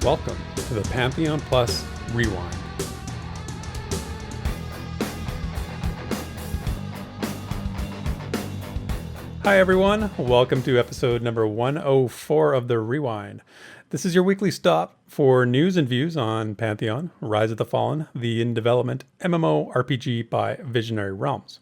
Welcome to the Pantheon Plus Rewind. Hi everyone, welcome to episode number 104 of the Rewind. This is your weekly stop for news and views on Pantheon, Rise of the Fallen, the in-development MMORPG by Visionary Realms.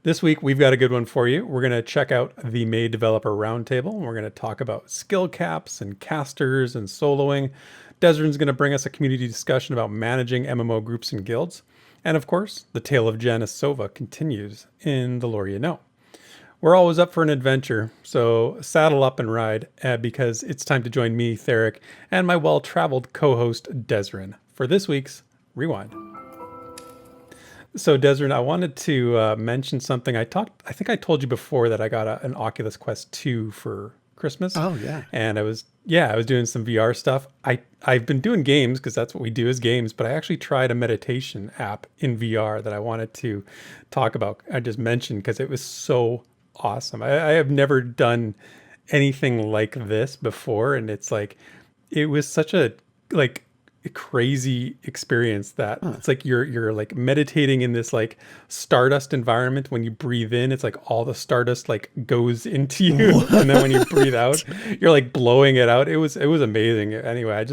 This week, we've got a good one for you. We're going to check out the May Developer Roundtable. We're going to talk about skill caps and casters and soloing. Desrin's going to bring us a community discussion about managing MMO groups and guilds. And of course, the tale of Janice Sova continues in The Lore You Know. We're always up for an adventure, so saddle up and ride because it's time to join me, Theric, and my well-traveled co-host, Desrin, for this week's Rewind. So, Desrin, I wanted to mention something. I think I told you before that I got an Oculus Quest 2 for Christmas. Oh, yeah. And I was doing some VR stuff. I've been doing games because that's what we do is games, but I actually tried a meditation app in VR that I wanted to talk about. I just mentioned because it was so awesome. I have never done anything like this before, and it's like it was such a crazy experience that it's like you're like meditating in this like stardust environment. When you breathe in, it's like all the stardust like goes into you, and then when you breathe out, you're like blowing it out. It was amazing. Anyway,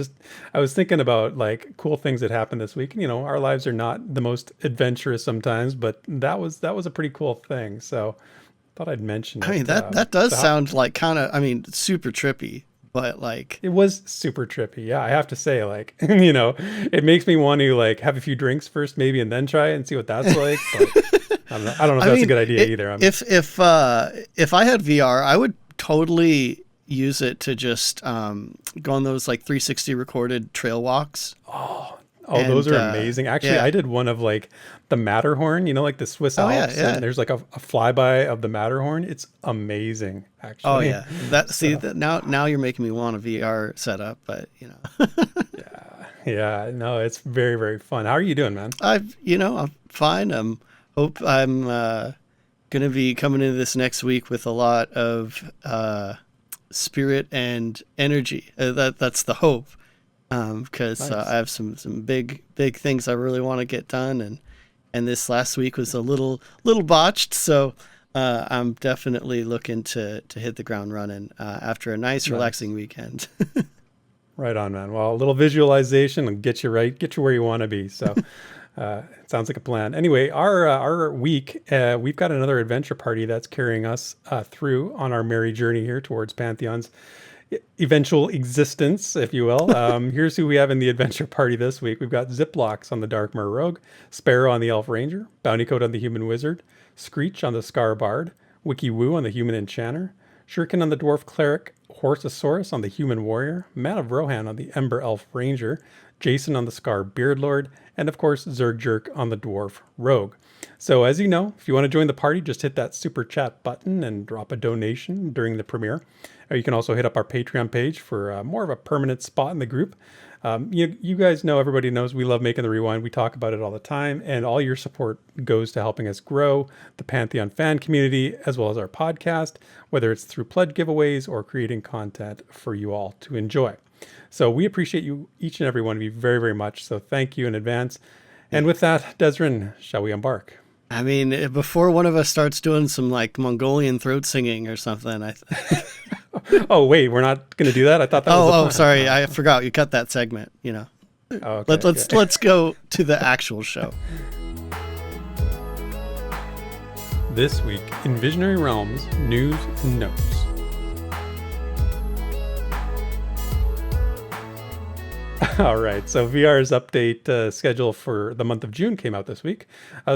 I was thinking about like cool things that happened this week. You know, our lives are not the most adventurous sometimes, but that was a pretty cool thing. So thought I'd mention it. I mean, that does sound like kind of, super trippy, but like... It was super trippy. Yeah, I have to say, like, you know, it makes me want to like have a few drinks first maybe and then try it and see what that's like. But I don't know if that's a good idea either. If I had VR, I would totally use it to just go on those like 360 recorded trail walks. Oh, those are amazing. Actually, I did one of like the Matterhorn, you know, like the Swiss Alps. And there's like a flyby of the Matterhorn. It's amazing, actually. Oh, yeah. Now you're making me want a VR setup, but you know. Yeah. No, it's very, very fun. How are you doing, man? I'm fine. I'm going to be coming into this next week with a lot of spirit and energy. That's the hope. Because nice. I have some big things I really want to get done, and this last week was a little botched, so I'm definitely looking to hit the ground running after a nice relaxing weekend. Right on, man. Well, a little visualization will get you where you want to be. So it sounds like a plan. Anyway, our week, we've got another adventure party that's carrying us through on our merry journey here towards Pantheon's eventual existence, if you will. Here's who we have in the adventure party this week. We've got Ziplox on the Darkmere Rogue, Sparrow on the Elf Ranger, Bountycoat on the Human Wizard, Screech on the Scar Bard, Wiki Woo on the Human Enchanter, Shuriken on the Dwarf Cleric, Horsosaurus on the Human Warrior, Man of Rohan on the Ember Elf Ranger, Jason on the Scar Beardlord, and of course Zergjerk on the Dwarf Rogue. So as you know, if you want to join the party, just hit that super chat button and drop a donation during the premiere. You can also hit up our Patreon page for more of a permanent spot in the group. You guys know, everybody knows we love making the Rewind. We talk about it all the time, and all your support goes to helping us grow the Pantheon fan community as well as our podcast, whether it's through pledge giveaways or creating content for you all to enjoy. So we appreciate you, each and every one of you, very, very much. So thank you in advance. And with that, Desrin, shall we embark? I mean, before one of us starts doing some like Mongolian throat singing or something, Oh, wait, we're not going to do that? I thought that was... Oh, sorry. I forgot. You cut that segment, you know. Oh, okay, let's go to the actual show. This week in Visionary Realms News and Notes. All right, so VR's update schedule for the month of June came out this week.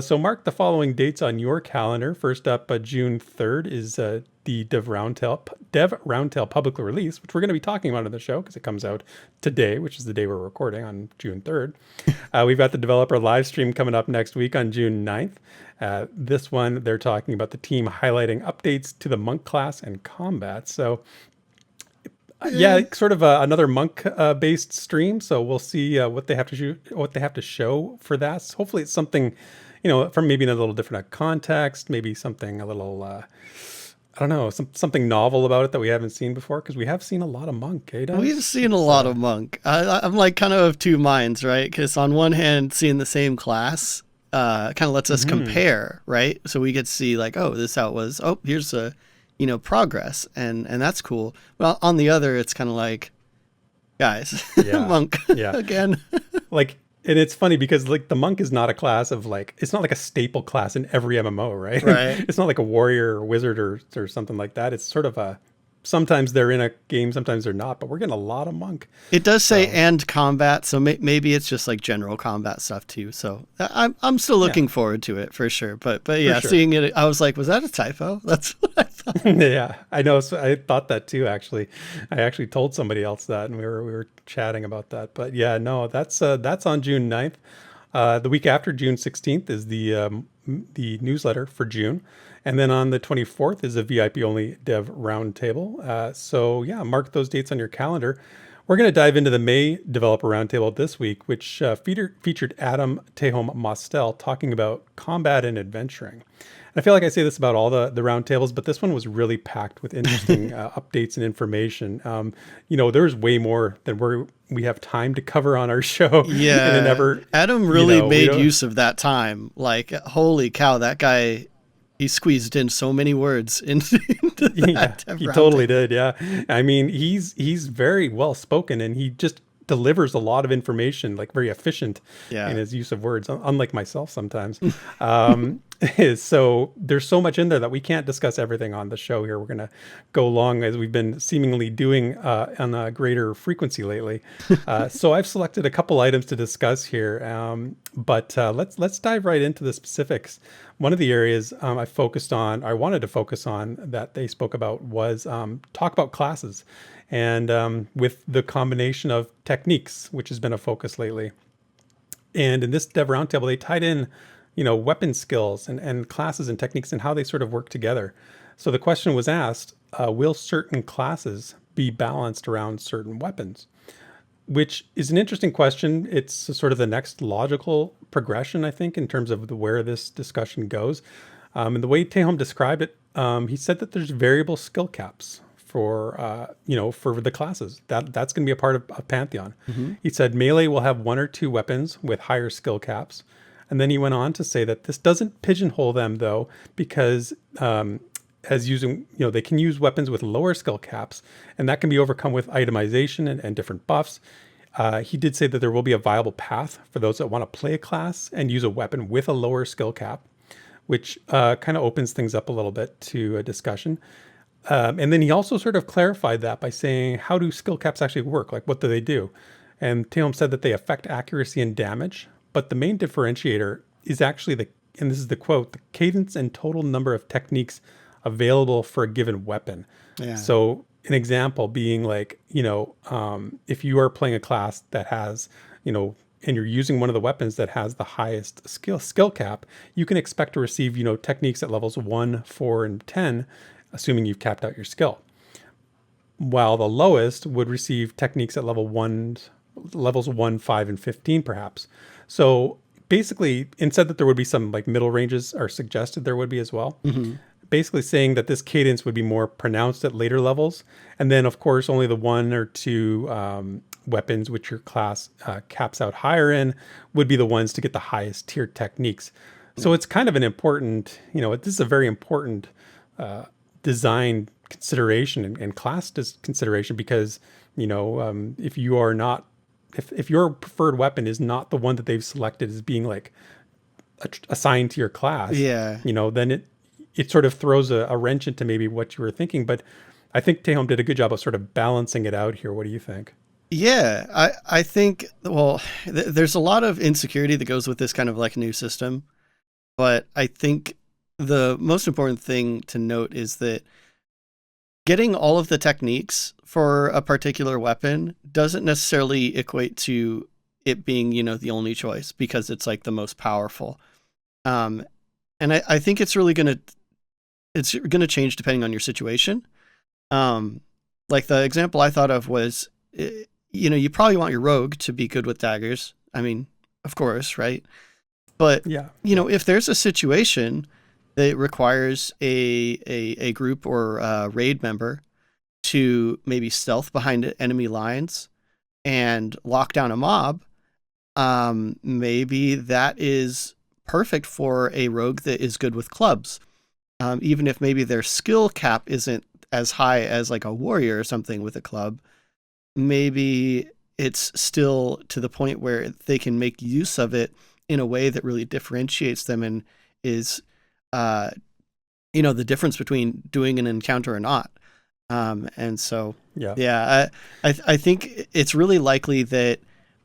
So mark the following dates on your calendar. First up, June 3rd is the Dev Roundtale public release, which we're going to be talking about in the show because it comes out today, which is the day we're recording on June 3rd. We've got the developer live stream coming up next week on June 9th. This one, they're talking about the team highlighting updates to the monk class and combat. So sort of another monk-based stream. So we'll see what they have to show for that. Hopefully, it's something, from maybe in a little different context, maybe something a little I don't know, something novel about it that we haven't seen before, because we have seen a lot of monk, eh, Des? We've seen a lot of monk. I'm like kind of two minds, right? Because on one hand, seeing the same class kind of lets us compare, right? So we get to see like, oh, this out was, oh, here's a, progress, and that's cool. Well, on the other, it's kind of like, guys, monk again. Like, and it's funny because like the monk is not a class of like, it's not like a staple class in every MMO, right? Right. It's not like a warrior or wizard or something like that. It's sort of a, sometimes they're in a game, sometimes they're not, but we're getting a lot of monk. It does say and combat, so maybe it's just like general combat stuff too. So I'm still looking forward to it for sure. But yeah, seeing it, I was like, was that a typo? That's what I thought. Yeah, I know. So I thought that too. Actually, I actually told somebody else that, and we were chatting about that. But yeah, no, that's on June 9th. The week after, June 16th, is the newsletter for June. And then on the 24th is a VIP only dev roundtable. So yeah, mark those dates on your calendar. We're going to dive into the May developer roundtable this week, which featured Adam Tehom Mostel talking about combat and adventuring. And I feel like I say this about all the roundtables, but this one was really packed with interesting updates and information. There's way more than we have time to cover on our show. Yeah, Adam really made use of that time. Like, holy cow, that guy... He squeezed in so many words into that. Yeah, he totally did. Yeah. I mean, he's very well spoken, and he just delivers a lot of information, like very efficient in his use of words, unlike myself sometimes. So there's so much in there that we can't discuss everything on the show here. We're going to go long, as we've been seemingly doing on a greater frequency lately. So I've selected a couple items to discuss here, but let's dive right into the specifics. One of the areas I wanted to focus on that they spoke about was talk about classes, and with the combination of techniques, which has been a focus lately. And in this dev roundtable, they tied in, weapon skills and classes and techniques and how they sort of work together. So the question was asked, will certain classes be balanced around certain weapons? Which is an interesting question. It's sort of the next logical progression, I think, in terms of where this discussion goes. And the way Tehom described it, he said that there's variable skill caps for the classes. That's going to be a part of Pantheon. He said melee will have one or two weapons with higher skill caps. And then he went on to say that this doesn't pigeonhole them, though, because they can use weapons with lower skill caps, and that can be overcome with itemization and different buffs. He did say that there will be a viable path for those that want to play a class and use a weapon with a lower skill cap, which kind of opens things up a little bit to a discussion. And then he also sort of clarified that by saying, how do skill caps actually work? Like, what do they do? And Tehom said that they affect accuracy and damage, but the main differentiator is actually and this is the quote, the cadence and total number of techniques available for a given weapon. Yeah. So an example being like, if you are playing a class that has, and you're using one of the weapons that has the highest skill cap, you can expect to receive, techniques at levels 1, 4, and 10, assuming you've capped out your skill. While the lowest would receive techniques at levels 1, 5, and 15, perhaps. So basically, instead that there would be some like middle ranges, are suggested there would be as well. Basically saying that this cadence would be more pronounced at later levels. And then, of course, only the one or two weapons which your class caps out higher in would be the ones to get the highest tiered techniques. So it's kind of an important, this is a very important design consideration and class consideration, because, if you are not, if your preferred weapon is not the one that they've selected as being like assigned to your class, then it sort of throws a wrench into maybe what you were thinking. But I think Tehom did a good job of sort of balancing it out here. What do you think? Yeah, I think, there's a lot of insecurity that goes with this kind of like new system. But I think the most important thing to note is that getting all of the techniques for a particular weapon doesn't necessarily equate to it being, the only choice because it's like the most powerful. And I think it's really going to change depending on your situation. Like the example I thought of was, you probably want your rogue to be good with daggers. I mean, of course, right? But, if there's a situation that requires a group or raid member to maybe stealth behind enemy lines and lock down a mob, maybe that is perfect for a rogue that is good with clubs. Even if maybe their skill cap isn't as high as like a warrior or something with a club, maybe it's still to the point where they can make use of it in a way that really differentiates them and is, the difference between doing an encounter or not. And so, I think it's really likely that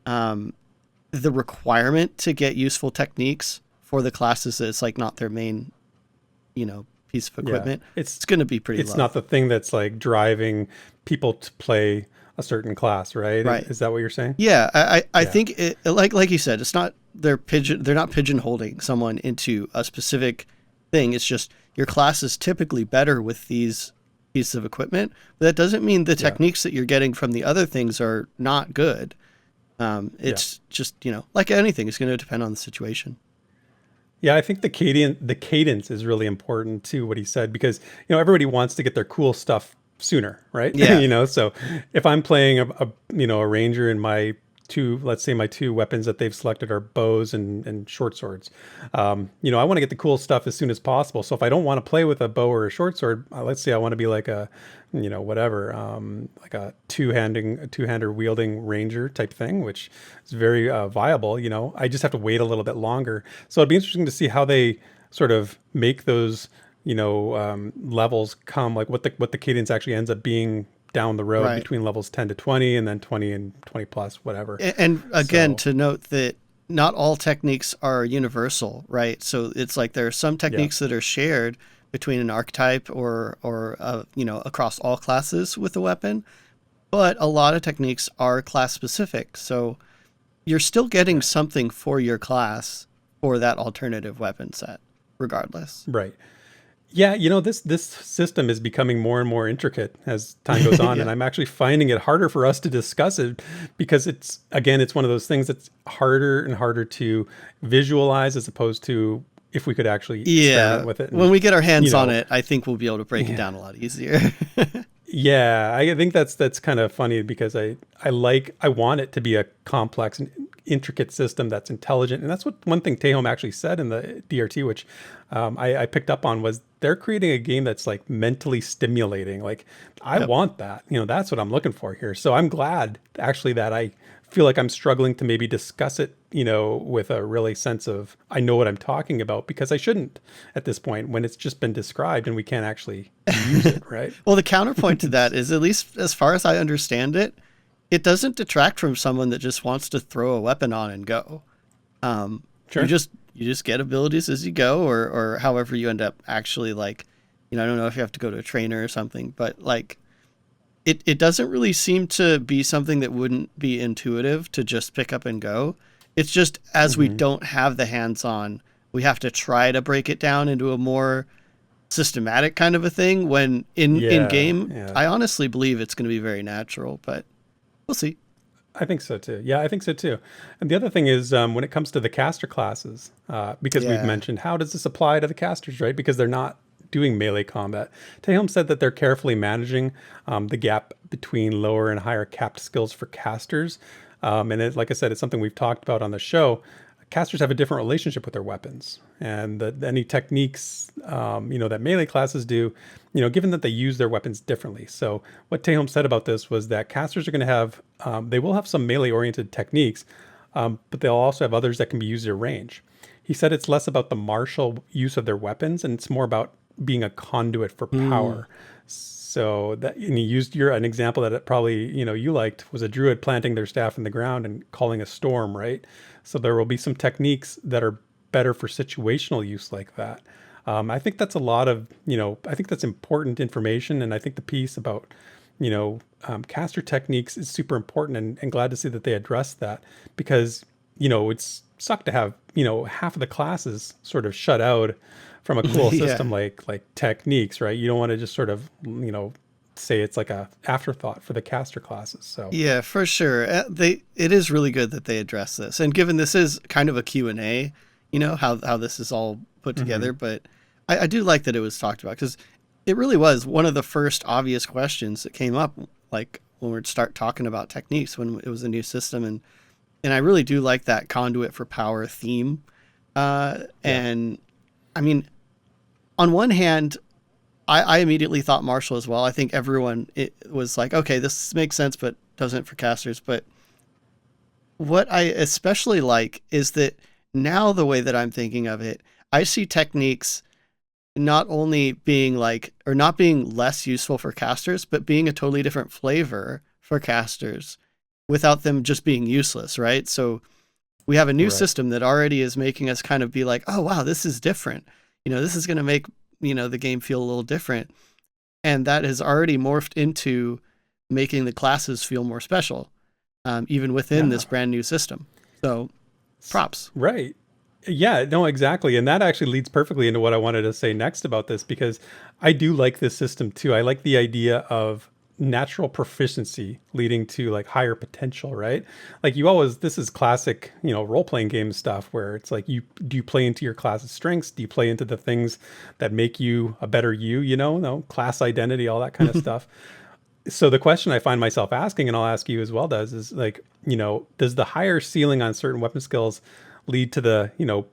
the requirement to get useful techniques for the classes that's like not their main, piece of equipment, it's going to be pretty low. It's not the thing that's like driving people to play a certain class, right? Right. Is that what you're saying? Yeah, I think it, like you said, it's not they're not pigeonholing someone into a specific thing. It's just your class is typically better with these pieces of equipment, but that doesn't mean the techniques that you're getting from the other things are not good. It's just, like anything, it's going to depend on the situation. Yeah, I think the cadence is really important too, what he said, because, everybody wants to get their cool stuff sooner, right? Yeah. So if I'm playing a ranger and my let's say my two weapons that they've selected are bows and short swords, I want to get the cool stuff as soon as possible. So if I don't want to play with a bow or a short sword, let's say I want to be like a, like a two-hander wielding ranger type thing, which is very viable. I just have to wait a little bit longer. So it'd be interesting to see how they sort of make those levels come, like what the cadence actually ends up being down the road between levels 10 to 20 and then 20 and 20 plus, whatever. And again, to note that not all techniques are universal, right? So it's like there are some techniques that are shared between an archetype or across all classes with a weapon, but a lot of techniques are class specific. So you're still getting something for your class for that alternative weapon set, regardless. Right. Yeah, this system is becoming more and more intricate as time goes on, and I'm actually finding it harder for us to discuss it because it's one of those things that's harder and harder to visualize as opposed to if we could actually experiment with it. When we get our hands on it, I think we'll be able to break it down a lot easier. Yeah, I think that's kind of funny because I want it to be a complex and intricate system that's intelligent, and that's what one thing Tehom actually said in the DRT, which I picked up on, was they're creating a game that's like mentally stimulating. Like I want that, that's what I'm looking for here. So I'm glad actually that I feel like I'm struggling to maybe discuss it, with a really sense of I know what I'm talking about, because I shouldn't at this point when it's just been described and we can't actually use it, right? Well, the counterpoint to that is, at least as far as I understand it, it doesn't detract from someone that just wants to throw a weapon on and go. Sure. You just get abilities as you go, or however you end up actually, like, I don't know if you have to go to a trainer or something, but like it doesn't really seem to be something that wouldn't be intuitive to just pick up and go. It's just as we don't have the hands-on, we have to try to break it down into a more systematic kind of a thing, when in game, I honestly believe it's going to be very natural, but we'll see. I think so too. Yeah, I think so too. And the other thing is, when it comes to the caster classes, because we've mentioned, how does this apply to the casters, right? Because they're not doing melee combat. Tehom said that they're carefully managing the gap between lower and higher capped skills for casters. And like I said, it's something we've talked about on the show. Casters have a different relationship with their weapons, and any techniques, that melee classes do, given that they use their weapons differently. So what Tehom said about this was that casters are going to have, they will have some melee-oriented techniques, but they'll also have others that can be used at range. He said it's less about the martial use of their weapons, and it's more about being a conduit for power. So that, and he used an example that it probably, you liked, was a druid planting their staff in the ground and calling a storm, right? So there will be some techniques that are better for situational use like that. I think that's a lot of, I think that's important information. And I think the piece about, caster techniques is super important, and glad to see that they address that, because, it's sucked to have, half of the classes sort of shut out from a cool system like techniques, right? You don't want to just sort of, say it's like a afterthought for the caster classes. So yeah, for sure. It is really good that they address this. And given this is kind of a Q&A, how this is all put together, but I do like that it was talked about because it really was one of the first obvious questions that came up, like when we'd start talking about techniques when it was a new system, and I really do like that conduit for power theme. Yeah. And I mean, on one hand, I immediately thought Marshall as well. I think everyone it was like, okay, this makes sense, but doesn't for casters. But what I especially like is that now the way that I'm thinking of it, I see techniques not only being like, or not being less useful for casters, but being a totally different flavor for casters without them just being useless, right? So we have a new Right. system that already is making us kind of be like, oh, wow, this is different. This is going to make, the game feel a little different. And that has already morphed into making the classes feel more special, even within Yeah. this brand new system. So props. Right. Yeah, no, exactly. And that actually leads perfectly into what I wanted to say next about this because I do like this system too. I like the idea of natural proficiency leading to like higher potential, right? Like you always, this is classic, role playing game stuff where it's like do you play into your class's strengths? Do you play into the things that make you a better you, no, class identity, all that kind of stuff. So the question I find myself asking, and I'll ask you as well, is like, does the higher ceiling on certain weapon skills lead to the,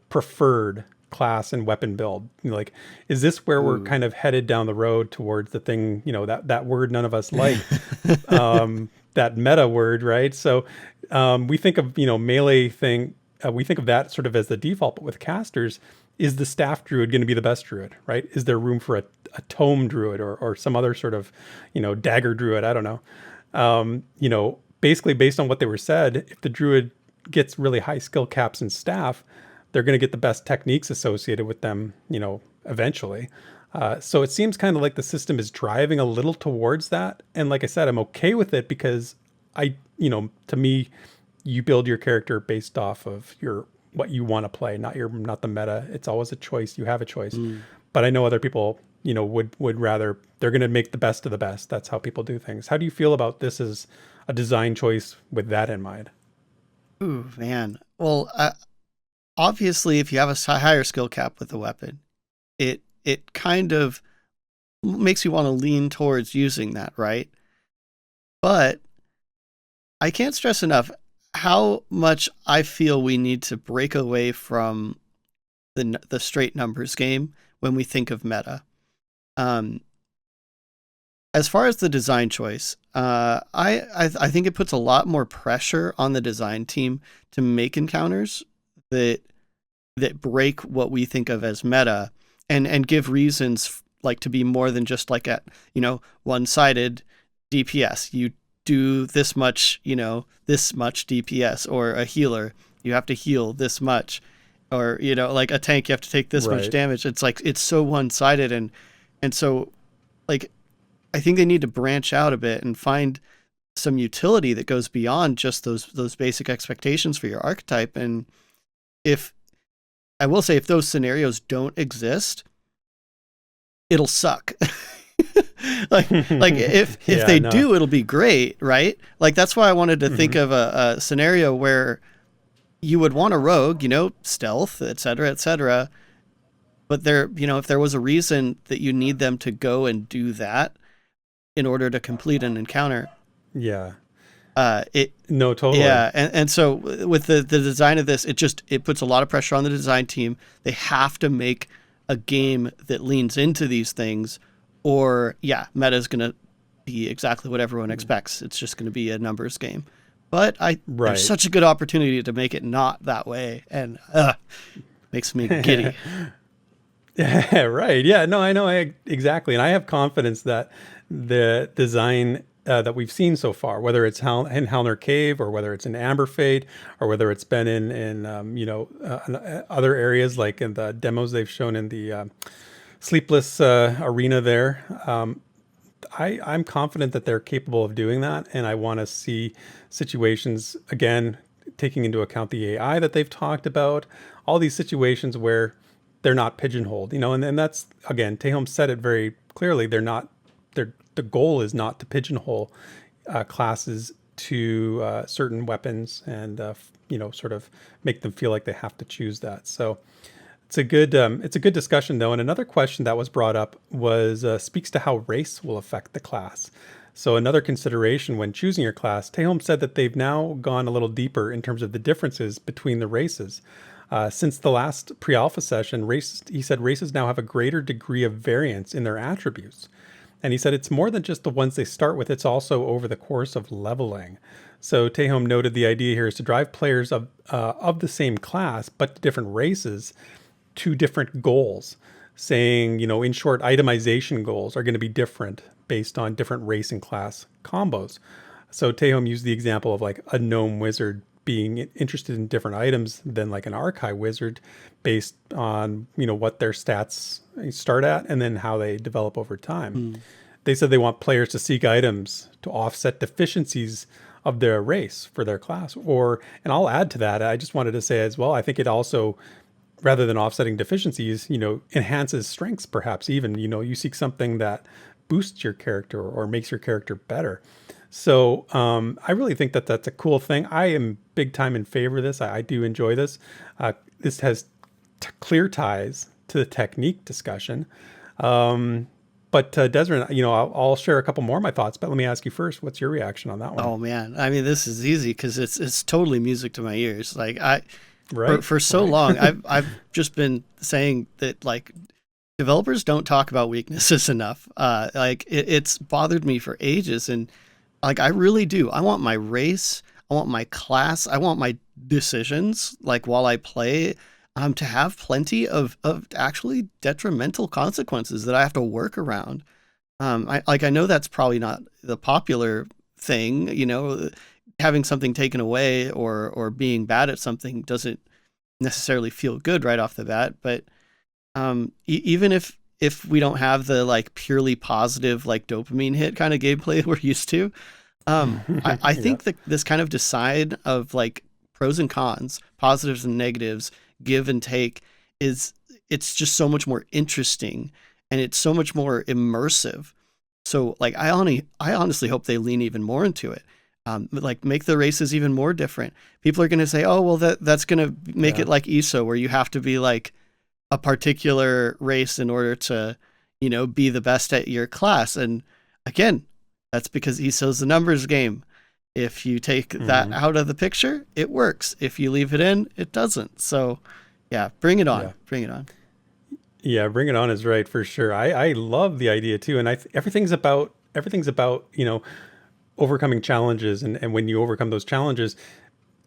preferred class and weapon build? Like, is this where we're Ooh. kind of headed down the road towards the thing, that word none of us like, that meta word, right? So we think of, melee thing, we think of that sort of as the default, but with casters, is the staff druid going to be the best druid, right? Is there room for a tome druid or some other sort of, dagger druid? I don't know. Basically based on what they were said, if the druid gets really high skill caps and staff, they're going to get the best techniques associated with them, eventually. So it seems kind of like the system is driving a little towards that. And like I said, I'm okay with it because to me, you build your character based off of what you want to play, not the meta. It's always a choice. You have a choice. Mm. But I know other people, would rather, they're going to make the best of the best. That's how people do things. How do you feel about this as a design choice with that in mind? Ooh, man. Well, obviously, if you have a higher skill cap with the weapon, it kind of makes you want to lean towards using that, right? But I can't stress enough how much I feel we need to break away from the straight numbers game when we think of meta. Um, as far as the design choice, I think it puts a lot more pressure on the design team to make encounters that break what we think of as meta and give reasons like to be more than just like at one-sided DPS. You do this much DPS, or a healer you have to heal this much, or like a tank you have to take this much Right. damage. It's like it's so one-sided, and so like I think they need to branch out a bit and find some utility that goes beyond just those basic expectations for your archetype. And if I will say, if those scenarios don't exist, it'll suck. like if Yeah, they no. do, it'll be great, right? Like that's why I wanted to think Hmm. of a scenario where you would want a rogue, stealth, etc., etc. But if there was a reason that you need them to go and do that in order to complete an encounter, Yeah. it No, totally. yeah, and so with the design of this, it puts a lot of pressure on the design team. They have to make a game that leans into these things, or yeah, meta is gonna be exactly what everyone expects. It's just gonna be a numbers game. But there's Right. such a good opportunity to make it not that way, and makes me giddy. Yeah, right. Yeah, no, I know exactly. And I have confidence that the design that we've seen so far, whether it's in Halner Cave or whether it's in Amber Fade or whether it's been in other areas like in the demos they've shown in the Sleepless arena there, I'm confident that they're capable of doing that. And I want to see situations, again, taking into account the AI that they've talked about, all these situations where they're not pigeonholed, and that's, again, Tehom said it very clearly. The goal is not to pigeonhole classes to certain weapons and, sort of make them feel like they have to choose that. So it's a good discussion though. And another question that was brought up was speaks to how race will affect the class. So another consideration when choosing your class, Tehom said that they've now gone a little deeper in terms of the differences between the races. Since the last pre-alpha session, he said races now have a greater degree of variance in their attributes. And he said it's more than just the ones they start with, it's also over the course of leveling. So Tehom noted the idea here is to drive players of the same class, but different races, to different goals, saying, in short, itemization goals are going to be different based on different race and class combos. So Tehom used the example of like a gnome wizard being interested in different items than like an archive wizard based on, what their stats start at and then how they develop over time. They said they want players to seek items to offset deficiencies of their race for their class. And I'll add to that, I just wanted to say as well, I think it also, rather than offsetting deficiencies, enhances strengths perhaps even, you seek something that boosts your character or makes your character better. So I really think that that's a cool thing. I am big time in favor of this. I do enjoy this. This has clear ties to the technique discussion. But Desmond, I'll share a couple more of my thoughts, but let me ask you first, what's your reaction on that one? Oh man. I mean, this is easy because it's totally music to my ears. Like Right. For so long, I've just been saying that like developers don't talk about weaknesses enough. It's bothered me for ages, and like I really do. I want my race, I want my class, I want my decisions like while I play to have plenty of actually detrimental consequences that I have to work around. I know that's probably not the popular thing, having something taken away or being bad at something doesn't necessarily feel good right off the bat. But even if we don't have the like purely positive like dopamine hit kind of gameplay we're used to, I think that this kind of decide of like pros and cons, positives and negatives, give and take it's just so much more interesting and it's so much more immersive. So like I honestly hope they lean even more into it. Like make the races even more different. People are going to say, oh, well, that's going to make it like ESO where you have to be like a particular race in order to, be the best at your class. And again, that's because ESO's the numbers game. If you take that out of the picture, it works. If you leave it in, it doesn't. So yeah, bring it on. Bring it on. Yeah, bring it on is right for sure. I love the idea too. And everything's about, overcoming challenges. And when you overcome those challenges,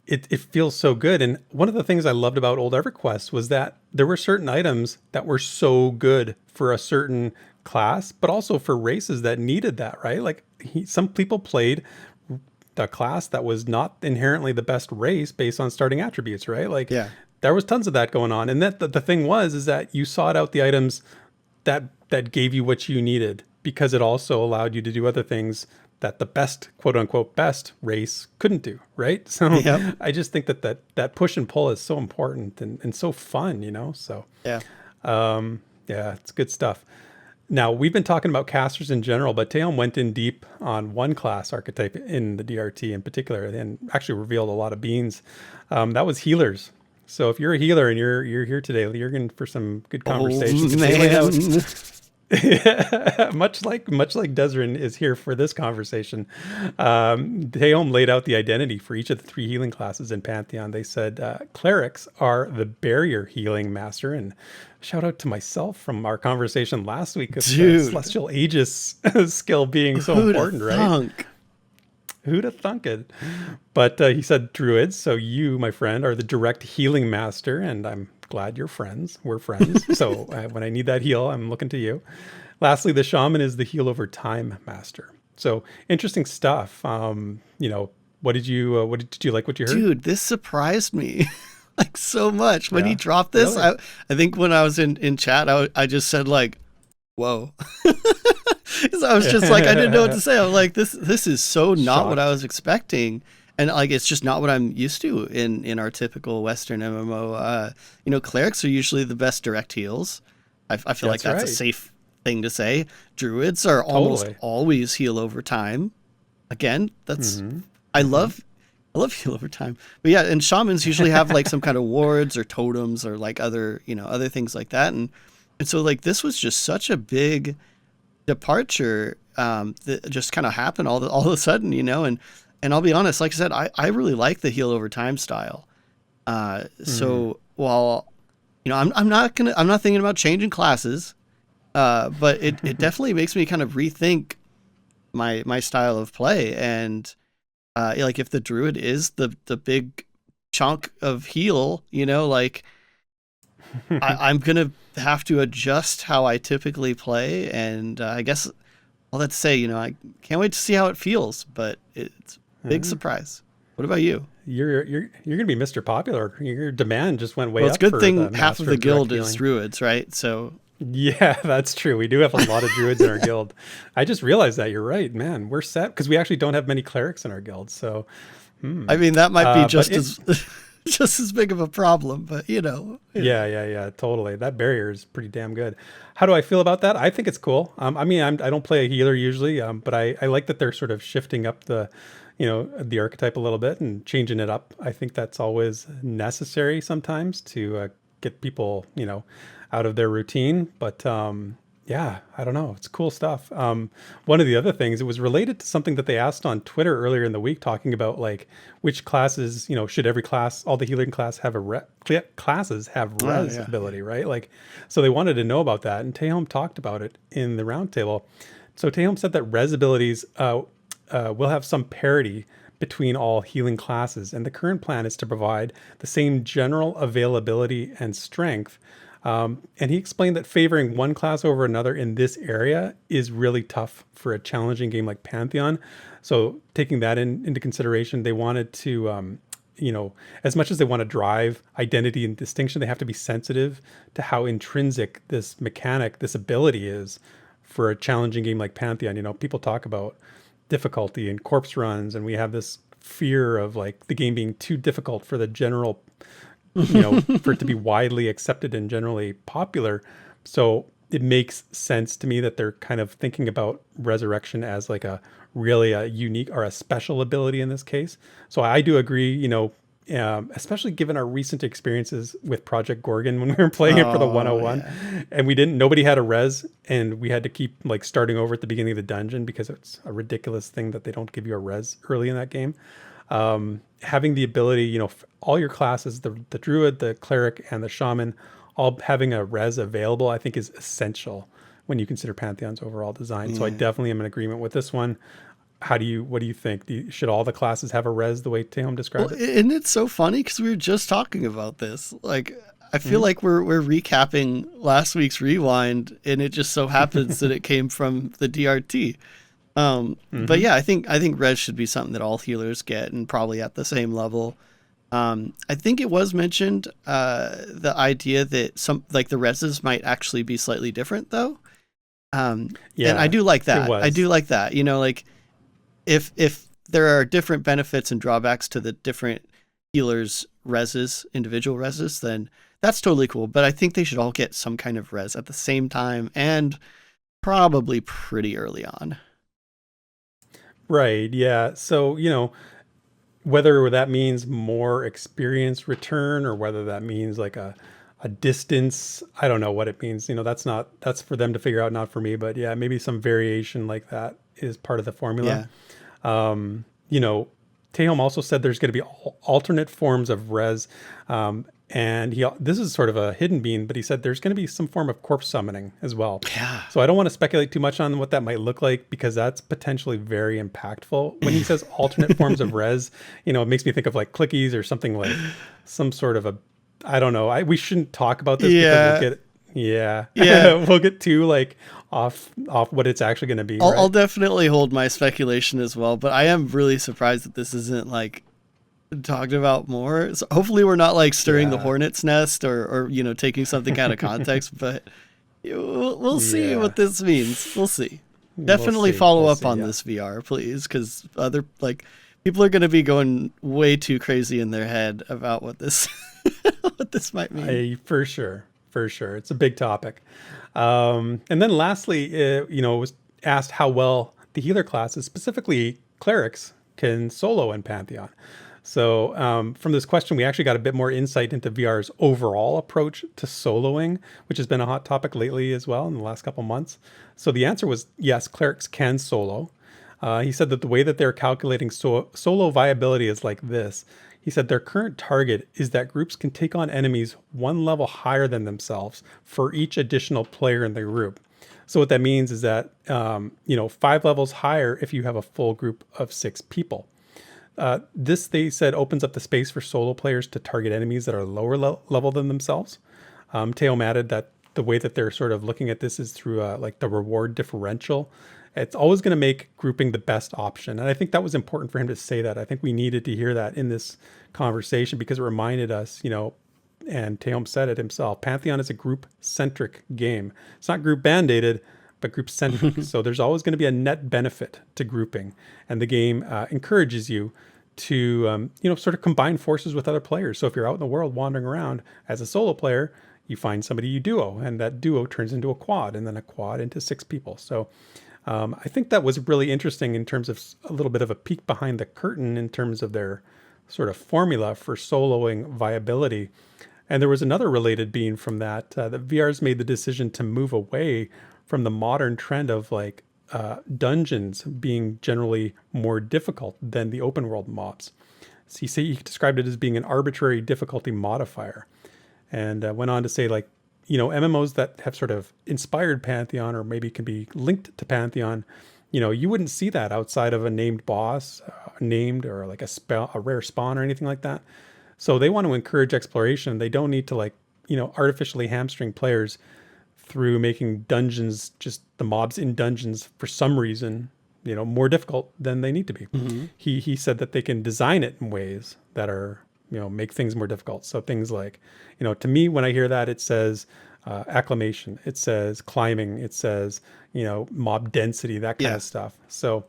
it feels so good. And one of the things I loved about Old EverQuest was that there were certain items that were so good for a certain class, but also for races that needed that, right? Like some people played the class that was not inherently the best race based on starting attributes, right? Like there was tons of that going on. And that the thing is that you sought out the items that gave you what you needed because it also allowed you to do other things that the best, quote unquote, best race couldn't do, right? So I just think that push and pull is so important and so fun, So it's good stuff. Now we've been talking about casters in general, but Tehom went in deep on one class archetype in the DRT in particular, and actually revealed a lot of beans. That was healers. So if you're a healer and you're here today, you're in for some good conversation. Much like Desrin is here for this conversation. Tehom laid out the identity for each of the 3 healing classes in Pantheon. They said clerics are the barrier healing master, and shout out to myself from our conversation last week of Celestial Aegis skill being so important, right? Who'd have thunk it? But he said druids, so you, my friend, are the direct healing master, and I'm glad you're friends. We're friends. So when I need that heal, I'm looking to you. Lastly, the shaman is the heal over time master. So interesting stuff. What did you like what you heard? Dude, this surprised me like so much when he dropped this. Really? I think when I was in chat, I just said like, whoa. Because I was just like, I didn't know what to say. I'm like, this is so not what I was expecting. And like, it's just not what I'm used to in our typical Western MMO. Clerics are usually the best direct heals. I feel like that's a safe thing to say. Druids are almost always heal over time. Again, that's I love I love heal over time. But yeah, and shamans usually have like some kind of wards or totems or like other, other things like that. And so like this was just such a big departure that just kind of happened all of a sudden, and I'll be honest, like I said, I really like the heal over time style. So while, I'm not thinking about changing classes, but it definitely makes me kind of rethink my style of play. And like if the druid is the big chunk of heal, like I'm gonna have to adjust how I typically play. And I guess all that to say, I can't wait to see how it feels, but it's a big surprise. What about you? You're gonna be Mr. Popular. Your demand just went way Well, it's up. a good For thing the half of Master the guild Direct is Healing. druids, right? So Yeah, that's true. We do have a lot of druids in our guild. I just realized that. You're right, man. We're set because we actually don't have many clerics in our guild. So, I mean, that might be but just as just as big of a problem, but yeah, totally. That barrier is pretty damn good. How do I feel about that? I think it's cool. I mean, I don't play a healer usually, but I like that they're sort of shifting up the archetype a little bit and changing it up. I think that's always necessary sometimes to get people, out of their routine. But yeah, I don't know. It's cool stuff. One of the other things, it was related to something that they asked on Twitter earlier in the week, talking about like which classes, should every class, all the healing class have classes have Oh, res yeah. ability, right? Like, so they wanted to know about that, and Tehom talked about it in the roundtable. So Tehom said that res abilities will have some parity between all healing classes, and the current plan is to provide the same general availability and strength. And he explained that favoring one class over another in this area is really tough for a challenging game like Pantheon. So taking that into consideration, they wanted to, as much as they want to drive identity and distinction, they have to be sensitive to how intrinsic this mechanic, this ability is for a challenging game like Pantheon. People talk about difficulty and corpse runs, and we have this fear of like the game being too difficult for the general, for it to be widely accepted and generally popular. So it makes sense to me that they're kind of thinking about resurrection as like a really a unique or a special ability in this case. So I do agree, especially given our recent experiences with Project Gorgon when we were playing it for the Oh, 101, yeah. and nobody had a res, and we had to keep like starting over at the beginning of the dungeon because it's a ridiculous thing that they don't give you a res early in that game. Having the ability, all your classes, the druid, the cleric, and the shaman, all having a res available, I think is essential when you consider Pantheon's overall design. So I Yeah. definitely am in agreement with this one. What do you think? Should all the classes have a res the way Tehom Well, described it? isn't it so funny? Because we were just talking about this. Like, I feel like we're recapping last week's rewind, and it just so happens that it came from the DRT. But yeah, I think res should be something that all healers get, and probably at the same level. I think it was mentioned the idea that some like the reses might actually be slightly different, though. And I Yeah, do like it that. I do was. like that. Like if there are different benefits and drawbacks to the different healers' individual reses, then that's totally cool. But I think they should all get some kind of res at the same time, and probably pretty early on. Right. Yeah. So, whether that means more experience return or whether that means like a distance, I don't know what it means. That's for them to figure out, not for me. But yeah, maybe some variation like that is part of the formula. Yeah. Um, you know, Tehom also said there's going to be alternate forms of res. And this is sort of a hidden bean, but he said there's going to be some form of corpse summoning as well. Yeah. So I don't want to speculate too much on what that might look like because that's potentially very impactful. When he says alternate forms of res, it makes me think of like clickies or something like some sort of I don't know. We shouldn't talk about this because Yeah. yeah, Yeah. we'll get too like off what it's actually going to be, I'll right? definitely hold my speculation as well, but I am really surprised that this isn't like talked about more. So hopefully we're not like stirring the Yeah, hornet's nest or taking something out of context, but we'll see yeah. what this means. We'll see. We'll Definitely see. follow We'll up see. on Yeah. this VR, please, because other like people are going to be going way too crazy in their head about what this what this might mean. For sure, for sure. It's a big topic. And then lastly, it was asked how well the healer classes, specifically clerics, can solo in Pantheon. So from this question, we actually got a bit more insight into VR's overall approach to soloing, which has been a hot topic lately as well in the last couple months. So the answer was yes, clerics can solo. He said that the way that they're calculating solo viability is like this. He said their current target is that groups can take on enemies one level higher than themselves for each additional player in the group. So what that means is that, 5 levels higher if you have a full group of 6 people. This, they said, opens up the space for solo players to target enemies that are lower level than themselves. Teom added that the way that they're sort of looking at this is through like the reward differential. It's always going to make grouping the best option. And I think that was important for him to say that. I think we needed to hear that in this conversation because it reminded us, and Teom said it himself, Pantheon is a group-centric game. It's not group band-aided, but group-centric. So there's always going to be a net benefit to grouping. And the game encourages you to, sort of combine forces with other players. So if you're out in the world wandering around as a solo player, you find somebody you duo, and that duo turns into a quad, and then a quad into 6 people. So I think that was really interesting in terms of a little bit of a peek behind the curtain in terms of their sort of formula for soloing viability. And there was another related being from that, that VR's made the decision to move away from the modern trend of like dungeons being generally more difficult than the open world mobs. So he described it as being an arbitrary difficulty modifier, and went on to say like, MMOs that have sort of inspired Pantheon or maybe can be linked to Pantheon, you wouldn't see that outside of a named boss, named or like a rare spawn or anything like that. So they want to encourage exploration. They don't need to like, artificially hamstring players through making dungeons, just the mobs in dungeons for some reason, more difficult than they need to be. Mm-hmm. He said that they can design it in ways that are, make things more difficult. So things like, to me, when I hear that, it says acclimation, it says climbing, it says, mob density, that kind of stuff. So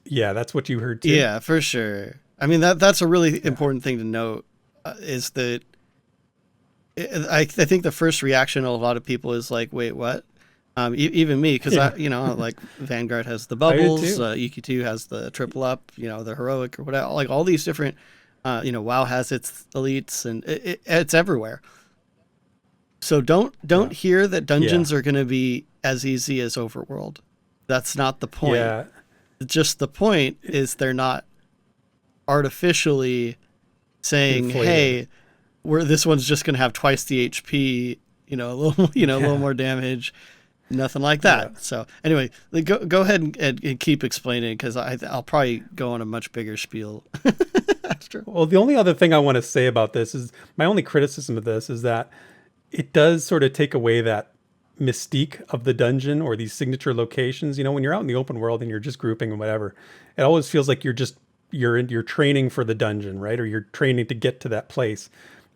yeah, that's what you heard too. Yeah, for sure. I mean, that's a really important thing to note, is that I think the first reaction of a lot of people is like, wait, what? Even me, because like Vanguard has the bubbles, EQ2 has the triple up, the heroic or whatever, like all these different, WoW has its elites, and it's everywhere. So don't hear that dungeons are going to be as easy as Overworld. That's not the point. Yeah. Just the point is they're not artificially saying, inflated. Hey, this one's just going to have twice the HP, a little more damage. Nothing like that. Yeah. So anyway, go ahead and keep explaining, because I'll probably go on a much bigger spiel after. Well, the only other thing I want to say about this is my only criticism of this is that it does sort of take away that mystique of the dungeon or these signature locations. When you're out in the open world and you're just grouping and whatever, it always feels like you're training for the dungeon, right? Or you're training to get to that place.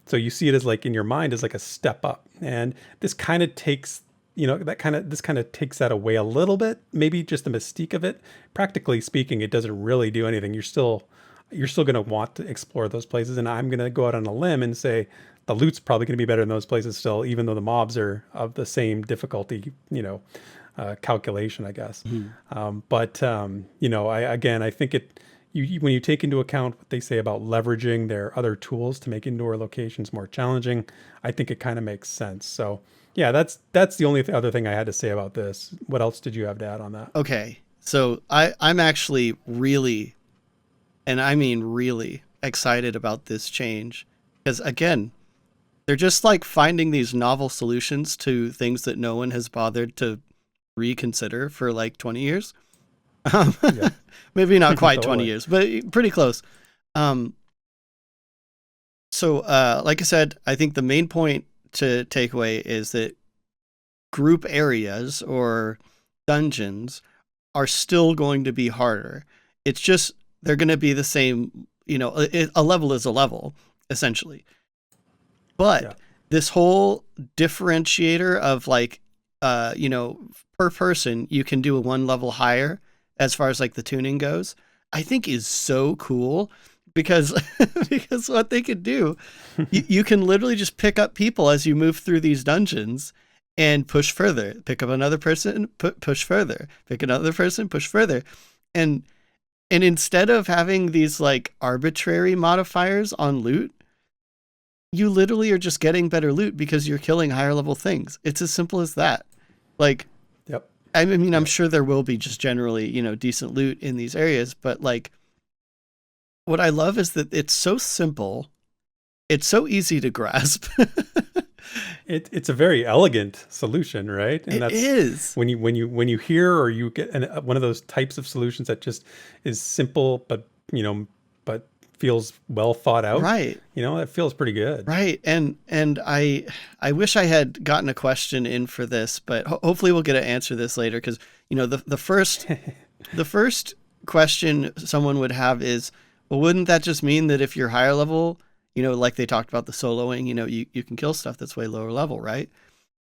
So you see it as like in your mind as like a step up. And this kind of takes this kind of takes that away a little bit, maybe just the mystique of it. Practically speaking, it doesn't really do anything. You're still going to want to explore those places. And I'm going to go out on a limb and say the loot's probably going to be better in those places still, even though the mobs are of the same difficulty, calculation, I guess. Mm-hmm. I think when you take into account what they say about leveraging their other tools to make indoor locations more challenging, I think it kind of makes sense. So yeah, that's the only other thing I had to say about this. What else did you have to add on that? Okay, so I'm actually really, and I mean really, excited about this change, because again, they're just like finding these novel solutions to things that no one has bothered to reconsider for like 20 years. Maybe not quite 20 years, but pretty close. So like I said, I think the main point to take away is that group areas or dungeons are still going to be harder. It's just they're going to be the same, a level is a level, essentially. But this whole differentiator of like, per person, you can do a one level higher as far as like the tuning goes, I think is so cool. Because what they could do, you can literally just pick up people as you move through these dungeons and push further. Pick up another person, push further. Pick another person, push further. And And instead of having these like arbitrary modifiers on loot, you literally are just getting better loot because you're killing higher level things. It's as simple as that. Like, Yep. I mean, I'm sure there will be just generally, decent loot in these areas, but like, what I love is that it's so simple. It's so easy to grasp. It's a very elegant solution, right? And It that's is. when you hear or you get one of those types of solutions that just is simple, but feels well thought out. Right. It feels pretty good. Right. And I wish I had gotten a question in for this, but hopefully we'll get to answer this later, because the first the first question someone would have is, well, wouldn't that just mean that if you're higher level, like they talked about the soloing, you can kill stuff that's way lower level, right?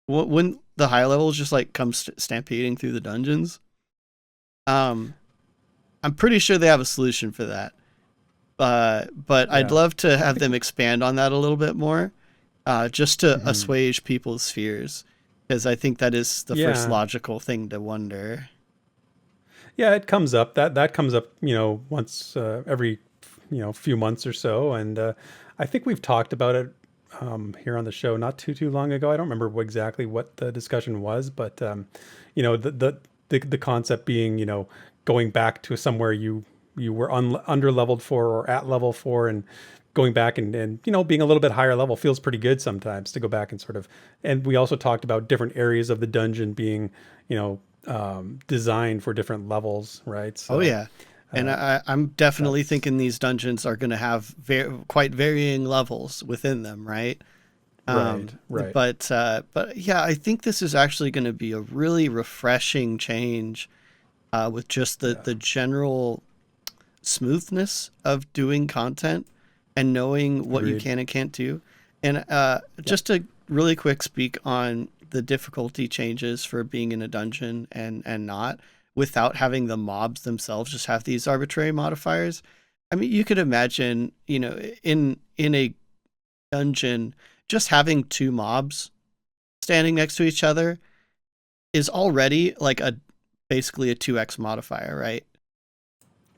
Wouldn't the higher levels just like come stampeding through the dungeons? I'm pretty sure they have a solution for that. But I'd love to have them expand on that a little bit more, just to assuage people's fears, because I think that is the first logical thing to wonder. Yeah, it comes up. That comes up, once every few months or so, and I think we've talked about it here on the show not too long ago. I don't remember exactly what the discussion was, but the concept being going back to somewhere you were under leveled for or at level for, and going back and being a little bit higher level feels pretty good sometimes to go back and sort of. And we also talked about different areas of the dungeon being designed for different levels, right? So, oh yeah. And I'm definitely thinking these dungeons are going to have quite varying levels within them, right? Right. But yeah, I think this is actually going to be a really refreshing change, with just the general smoothness of doing content and knowing what you can and can't do. And just to really quick speak on the difficulty changes for being in a dungeon and not, without having the mobs themselves just have these arbitrary modifiers. I mean, you could imagine, in a dungeon, just having two mobs standing next to each other is already like basically a 2x modifier, right?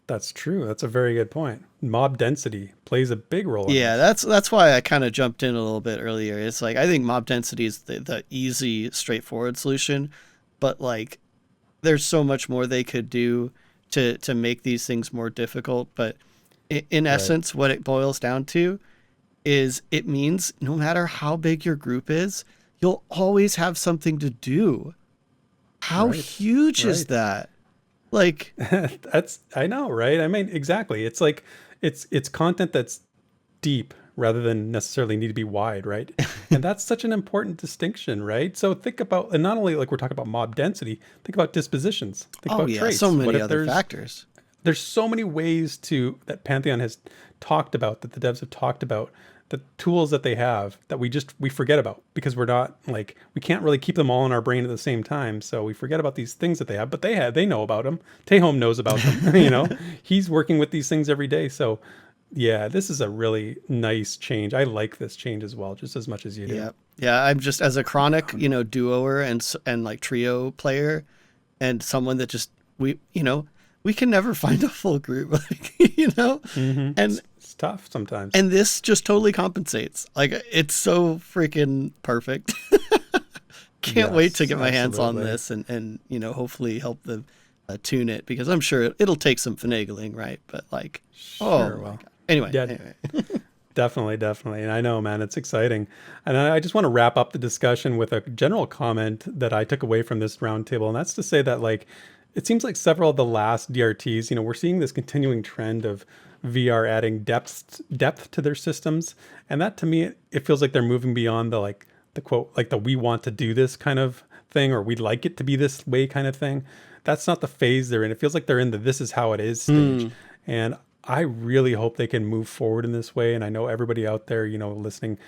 That's true. That's a very good point. Mob density plays a big role. Yeah, that's why I kind of jumped in a little bit earlier. It's like, I think mob density is the easy, straightforward solution, but like, there's so much more they could do to make these things more difficult. But in essence, what it boils down to is it means no matter how big your group is, you'll always have something to do. How huge is that? Like, I know, right? I mean, exactly. It's like, it's content that's deep rather than necessarily need to be wide, right? And that's such an important distinction, right? So think about, and not only like we're talking about mob density, think about dispositions. Think about traits. So many other factors. There's so many ways that Pantheon has talked about, that the devs have talked about, the tools that they have that we forget about, because we're not like, we can't really keep them all in our brain at the same time. So we forget about these things that they have, but they know about them. Tehom knows about them. He's working with these things every day. So yeah, this is a really nice change. I like this change as well, just as much as you do. Yeah. I'm just, as a chronic, duoer and like trio player, and someone that just, we can never find a full group, like, Mm-hmm. And it's tough sometimes. And this just totally compensates. Like, it's so freaking perfect. Can't wait to get my hands on this and hopefully help them tune it, because I'm sure it'll take some finagling, right? But like, Anyway. Definitely. And I know, man, it's exciting. And I just want to wrap up the discussion with a general comment that I took away from this roundtable. And that's to say that, like, it seems like several of the last DRTs, we're seeing this continuing trend of VR adding depth to their systems. And that, to me, it feels like they're moving beyond the quote, like the we want to do this kind of thing, or we'd like it to be this way kind of thing. That's not the phase they're in. It feels like they're in the this is how it is stage. And I really hope they can move forward in this way. And I know everybody out there, listening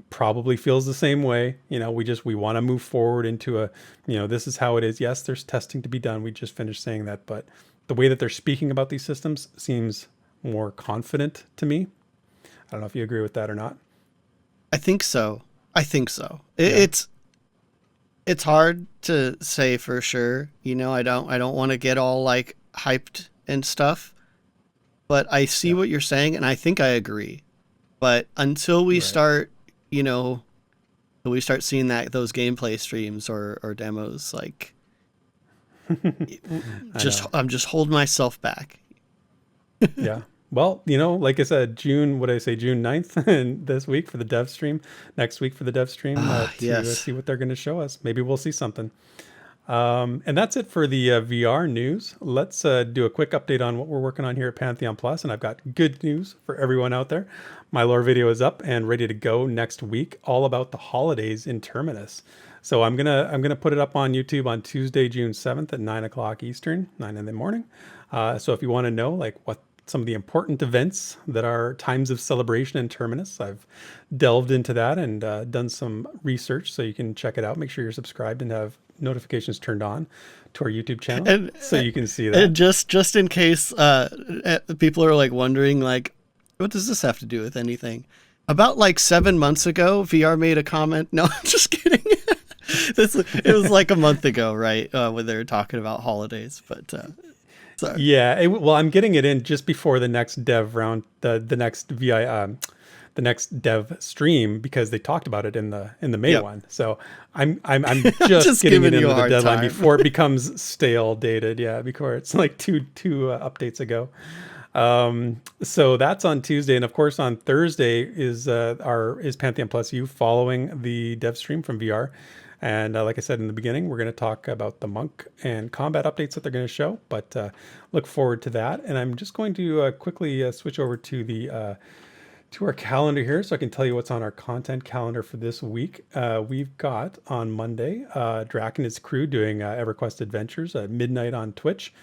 probably feels the same way. We want to move forward into a, this is how it is. Yes, there's testing to be done. We just finished saying that, but the way that they're speaking about these systems seems more confident to me. I don't know if you agree with that or not. I think so. It's hard to say for sure. I don't want to get all like hyped and stuff. But I see what you're saying, and I think I agree. But until we start, until we start seeing those gameplay streams or demos, like, I'm just holding myself back. Yeah. Well, like I said, June 9th and this week for the dev stream, next week for the dev stream to see what they're going to show us. Maybe we'll see something. And that's it for the VR news. Let's do a quick update on what we're working on here at Pantheon Plus. And I've got good news for everyone out there. My lore video is up and ready to go next week, all about the holidays in Terminus. So I'm gonna put it up on YouTube on Tuesday, June 7th at 9 o'clock Eastern, 9 in the morning. So if you want to know like what some of the important events that are times of celebration in Terminus, I've delved into that and done some research, so you can check it out. Make sure you're subscribed and have notifications turned on to our YouTube channel, so you can see that. And just in case people are like wondering, like, what does this have to do with anything? About like 7 months ago, VR made a comment. No, I'm just kidding. It was like a month ago, right? When they were talking about holidays, but. Sorry. Yeah, well, I'm getting it in just before the next dev round, the next the next dev stream, because they taled about it in the May one. So I'm just getting it into the deadline before it becomes stale dated. Yeah, before it's like two updates ago. So that's on Tuesday, and of course on Thursday is Pantheon Plus U following the dev stream from VR. And like I said in the beginning, we're going to talk about the monk and combat updates that they're going to show, but look forward to that. And I'm just going to quickly switch over to our calendar here, so I can tell you what's on our content calendar for this week. We've got on Monday, Drac and his crew doing EverQuest Adventures at midnight on Twitch.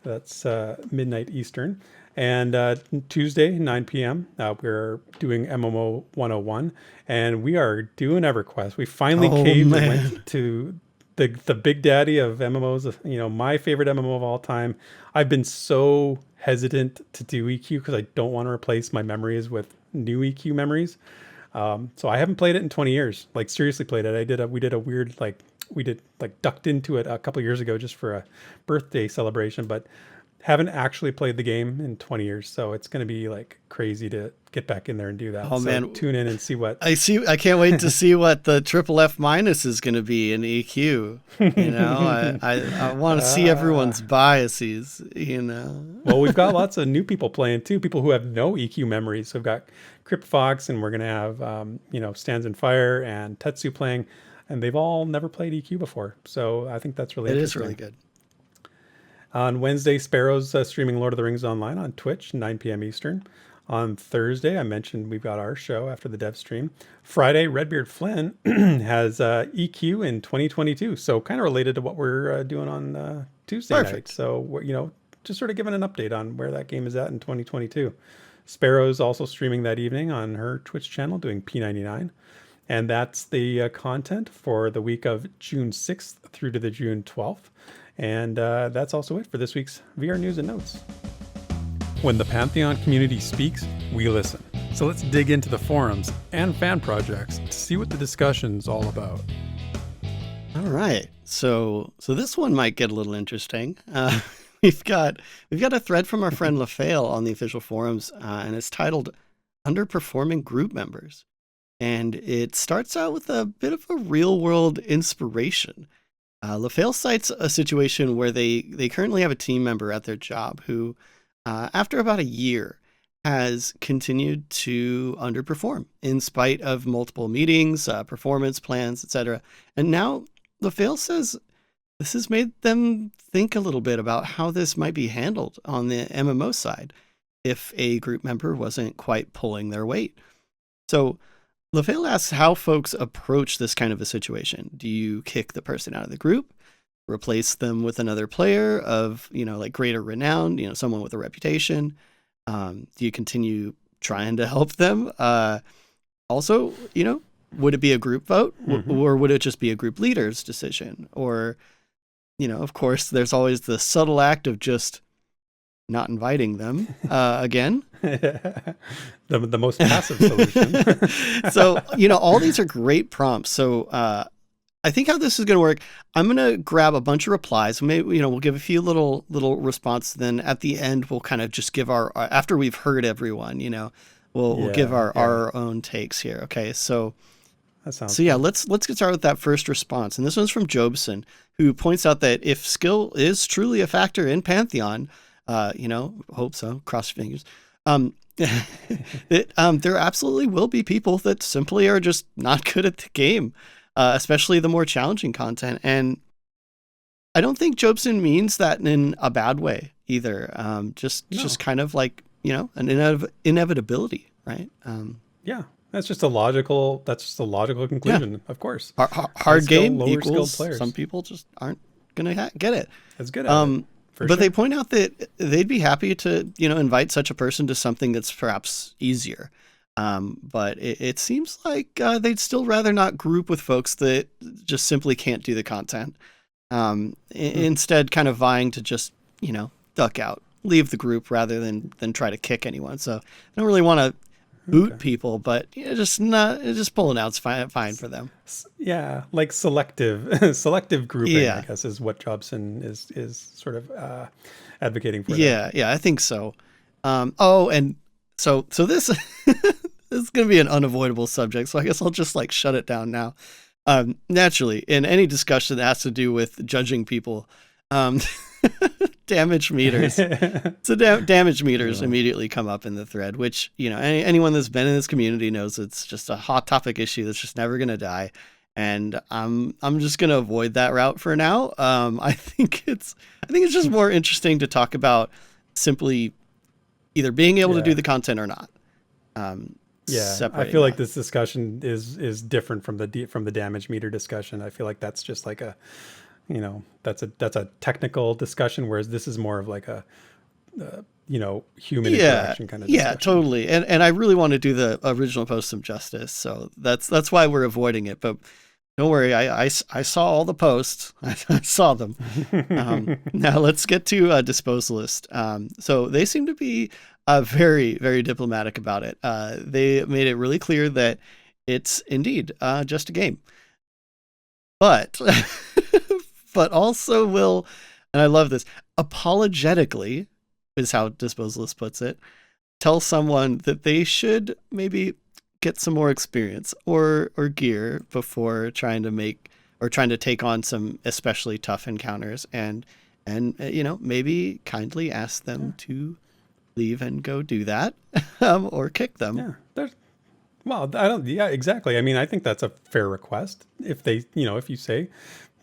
That's midnight Eastern. And Tuesday, 9 p.m., we're doing MMO 101, and we are doing EverQuest. We finally caved and went to the big daddy of MMOs, my favorite MMO of all time. I've been so hesitant to do EQ because I don't want to replace my memories with new EQ memories. So I haven't played it in 20 years, like seriously played it. We ducked into it a couple of years ago just for a birthday celebration, but haven't actually played the game in 20 years. So it's going to be like crazy to get back in there and do that. Oh, so man. Tune in and see what I can't wait to see what the triple F minus is going to be in EQ. I want to see everyone's biases, Well, we've got lots of new people playing too, people who have no EQ memories. So we've got Crypt Fox, and we're going to have, Stands in Fire and Tetsu playing, and they've all never played EQ before. So I think that's really interesting. It is really good. On Wednesday, Sparrow's streaming Lord of the Rings Online on Twitch, 9 p.m. Eastern. On Thursday, I mentioned we've got our show after the dev stream. Friday, Redbeard Flynn has EQ in 2022. So kind of related to what we're doing on Tuesday night. So, we're, just sort of giving an update on where that game is at in 2022. Sparrow's also streaming that evening on her Twitch channel doing P99. And that's the content for the week of June 6th through to the June 12th. And that's also it for this week's VR News and Notes. When the Pantheon community speaks, we listen. So let's dig into the forums and fan projects to see what the discussion's all about. All right. So this one might get a little interesting. We've got a thread from our friend Lafael on the official forums, and it's titled Underperforming Group Members. And it starts out with a bit of a real-world inspiration. Lafael cites a situation where they currently have a team member at their job who, after about a year, has continued to underperform in spite of multiple meetings, performance plans, etc. And now Lafael says this has made them think a little bit about how this might be handled on the MMO side if a group member wasn't quite pulling their weight. So Lafael asks how folks approach this kind of a situation. Do you kick the person out of the group, replace them with another player of, like greater renown, someone with a reputation? Do you continue trying to help them? Also, would it be a group vote, or would it just be a group leader's decision? Or, of course, there's always the subtle act of just not inviting them again. the most passive solution. So, all these are great prompts. So I think how this is going to work, I'm going to grab a bunch of replies. Maybe, we'll give a few little response. Then at the end, we'll kind of just give our, after we've heard everyone, we'll give our own takes here. Okay. So yeah, let's get started with that first response. And this one's from Jobson, who points out that if skill is truly a factor in Pantheon, hope so, cross your fingers. There absolutely will be people that simply are just not good at the game. Especially the more challenging content. And I don't think Jobson means that in a bad way either. Just kind of like, an inevitability, right? Yeah, that's just a logical conclusion, of course. Hard game equals players. Some people just aren't going to get it. That's good at it. But they point out that they'd be happy to, invite such a person to something that's perhaps easier. But it seems like they'd still rather not group with folks that just simply can't do the content. Instead, kind of vying to just, duck out, leave the group rather than try to kick anyone. So I don't really want to boot people, but just pulling out's fine for them. Yeah, like selective grouping, I guess, is what Jobson is sort of advocating for. Yeah, I think so. And so this this is going to be an unavoidable subject, so I guess I'll just shut it down now. Naturally, in any discussion that has to do with judging people, damage meters. So damage meters immediately come up in the thread, which, anyone that's been in this community knows it's just a hot topic issue that's just never going to die. And I'm just going to avoid that route for now. I think it's just more interesting to talk about simply either being able to do the content or not. I feel like this discussion is different from the damage meter discussion. I feel like that's just like a, that's a technical discussion, whereas this is more of like a, human interaction kind of discussion. Yeah, totally. And I really want to do the original post some justice, so that's why we're avoiding it. But don't worry, I saw all the posts. I saw them. Now let's get to Disposalist. So they seem to be very, very diplomatic about it. They made it really clear that it's indeed just a game. But also will, and I love this, apologetically, is how Disposalist puts it, tell someone that they should maybe get some more experience or gear before trying to take on some especially tough encounters, and maybe kindly ask them to leave and go do that, or kick them. Yeah, exactly. I mean, I think that's a fair request. If they, if you say,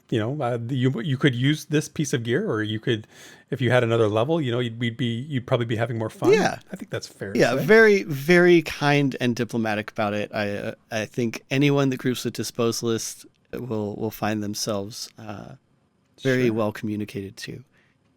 you could use this piece of gear, or you could, if you had another level, you'd probably be having more fun. Yeah, I think that's fair. Yeah, very, very kind and diplomatic about it. I think anyone that groups with Disposalist will find themselves very well communicated to.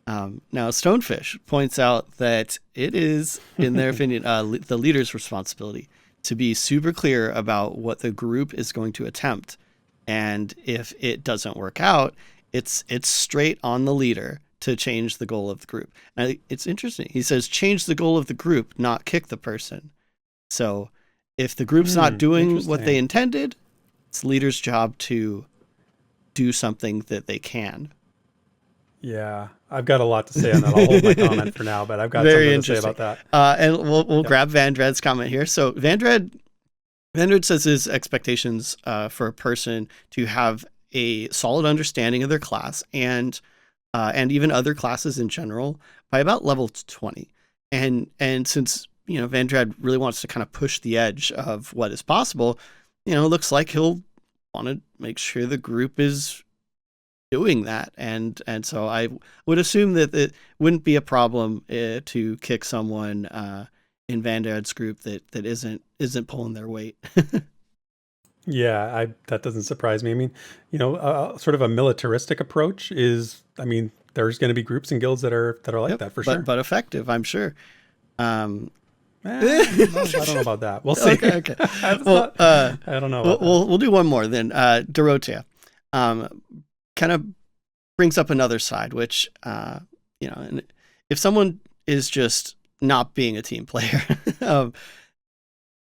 Now, Stonefish points out that it is, in their opinion, the leader's responsibility to be super clear about what the group is going to attempt. And if it doesn't work out, it's straight on the leader to change the goal of the group. Now, it's interesting. He says, change the goal of the group, not kick the person. So if the group's not doing what they intended, it's the leader's job to do something that they can. Yeah, I've got a lot to say on that. I'll hold my comment for now, but I've got something to say about that. And we'll grab Vandred's comment here. So Vandred says his expectations for a person to have a solid understanding of their class and even other classes in general by about level 20. And since Vandred really wants to kind of push the edge of what is possible, it looks like he'll want to make sure the group is doing that, and so I would assume that it wouldn't be a problem to kick someone in Vandred's group that isn't pulling their weight. Yeah, that doesn't surprise me. I mean, sort of a militaristic approach is, I mean, there's going to be groups and guilds that are like that for sure, but effective, I'm sure. I don't know about that. We'll see. Okay. I don't know. We'll do one more then. Dorothea kind of brings up another side, which and if someone is just not being a team player,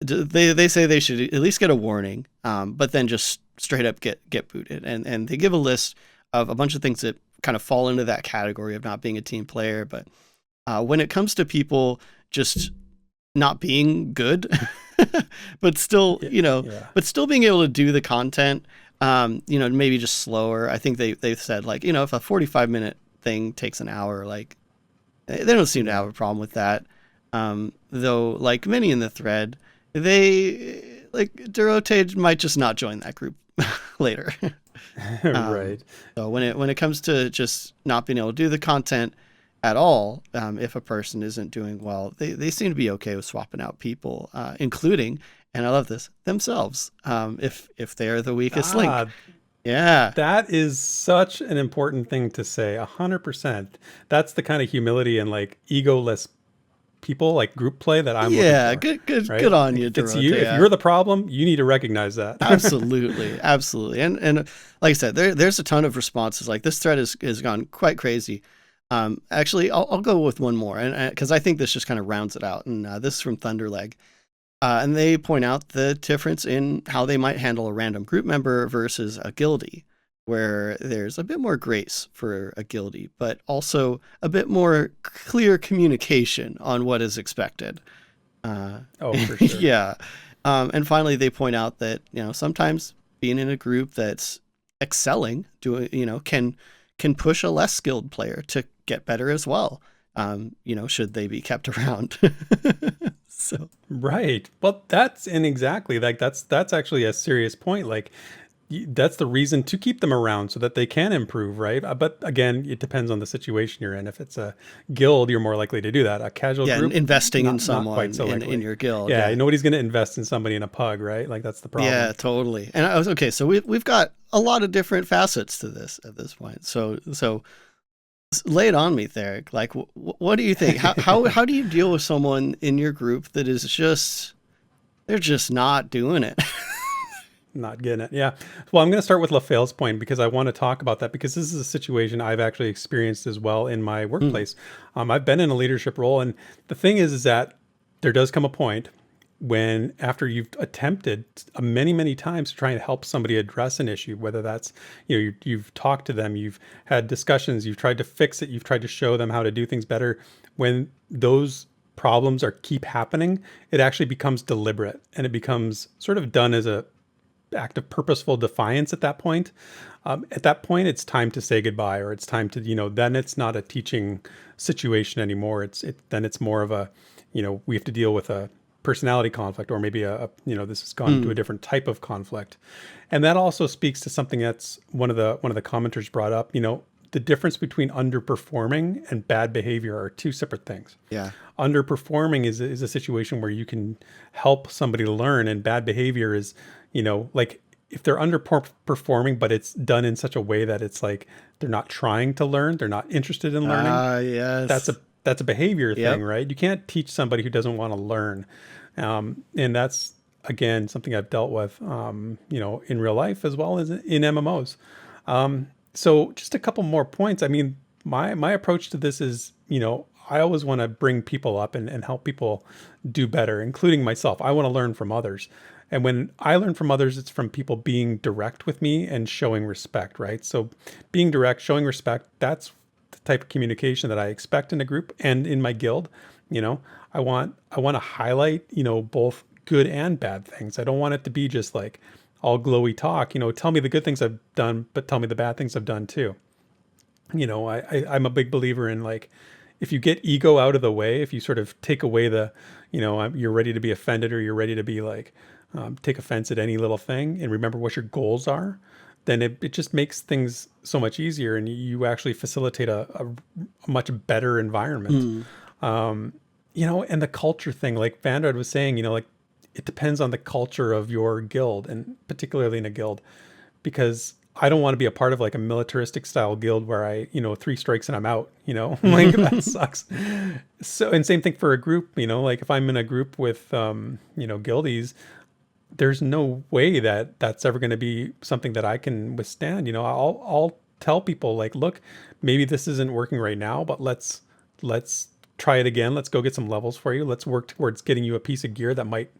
they say they should at least get a warning, but then just straight up get booted. And they give a list of a bunch of things that kind of fall into that category of not being a team player. But when it comes to people just not being good, but still, but still being able to do the content, maybe just slower. I think they've said, like, if a 45-minute thing takes an hour, like, they don't seem to have a problem with that. Though, like many in the thread, Dorote might just not join that group later. Right. So when it comes to just not being able to do the content at all, if a person isn't doing well, they seem to be okay with swapping out people, including, and I love this, themselves, if they're the weakest link. Yeah. That is such an important thing to say. 100%. That's the kind of humility and like egoless people, like group play, that I'm looking for. Good on you, If it's Dorote. you, if you're the problem, you need to recognize that. Absolutely. And like I said, there's a ton of responses. Like, this thread has gone quite crazy. Actually, I'll go with one more, and because I think this just kind of rounds it out. And this is from Thunderleg. And they point out the difference in how they might handle a random group member versus a guildie, where there's a bit more grace for a guildie, but also a bit more clear communication on what is expected. For sure. Yeah. And finally, they point out that, sometimes being in a group that's excelling, can push a less skilled player to get better as well. Should they be kept around? So Right. Well, that's actually a serious point. Like, that's the reason to keep them around, so that they can improve, right? But again, it depends on the situation you're in. If it's a guild, you're more likely to do that. A casual group, investing in not someone quite so likely. in your guild. Yeah, nobody's going to invest in somebody in a pug, right? Like, that's the problem. Yeah, totally. And I was okay. So we've got a lot of different facets to this at this point. So lay it on me, Theric. Like, what do you think? How do you deal with someone in your group that is they're just not doing it? Not getting it. Yeah. Well, I'm going to start with Lafael's point, because I want to talk about that, because this is a situation I've actually experienced as well in my workplace. I've been in a leadership role, and the thing is that there does come a point when, after you've attempted many, many times to try and help somebody address an issue, whether that's, you've talked to them, you've had discussions, you've tried to fix it, you've tried to show them how to do things better, when those problems keep happening, it actually becomes deliberate, and it becomes sort of done as a act of purposeful defiance at that point. At that point, it's time to say goodbye, or it's time to, then it's not a teaching situation anymore. Then it's more of a, we have to deal with a personality conflict, or maybe this has gone to a different type of conflict. And that also speaks to something that's one of the commenters brought up. The difference between underperforming and bad behavior are two separate things. Yeah. Underperforming is a situation where you can help somebody learn, and bad behavior is, like, if they're underperforming, but it's done in such a way that it's like they're not trying to learn, they're not interested in learning. Yes. That's a behavior thing, right? You can't teach somebody who doesn't want to learn. And that's, again, something I've dealt with, in real life as well as in MMOs. So just a couple more points. I mean, my approach to this is, I always want to bring people up and help people do better, including myself. I want to learn from others. And when I learn from others, it's from people being direct with me and showing respect, right? So being direct, showing respect, that's the type of communication that I expect in a group and in my guild. I want to highlight, both good and bad things. I don't want it to be just like all glowy talk, tell me the good things I've done, but tell me the bad things I've done too. I'm a big believer in, like, if you get ego out of the way, if you sort of take away the, you're ready to be offended, or you're ready to be like, take offense at any little thing, and remember what your goals are, then it just makes things so much easier, and you actually facilitate a much better environment. And the culture thing, like Vanguard was saying, like, it depends on the culture of your guild, and particularly in a guild, because I don't want to be a part of like a militaristic style guild where I, 3 strikes and I'm out, like, that sucks. So, and same thing for a group, like if I'm in a group with, guildies, there's no way that that's ever going to be something that I can withstand. I'll tell people, like, look, maybe this isn't working right now, but let's try it again. Let's go get some levels for you. Let's work towards getting you a piece of gear that might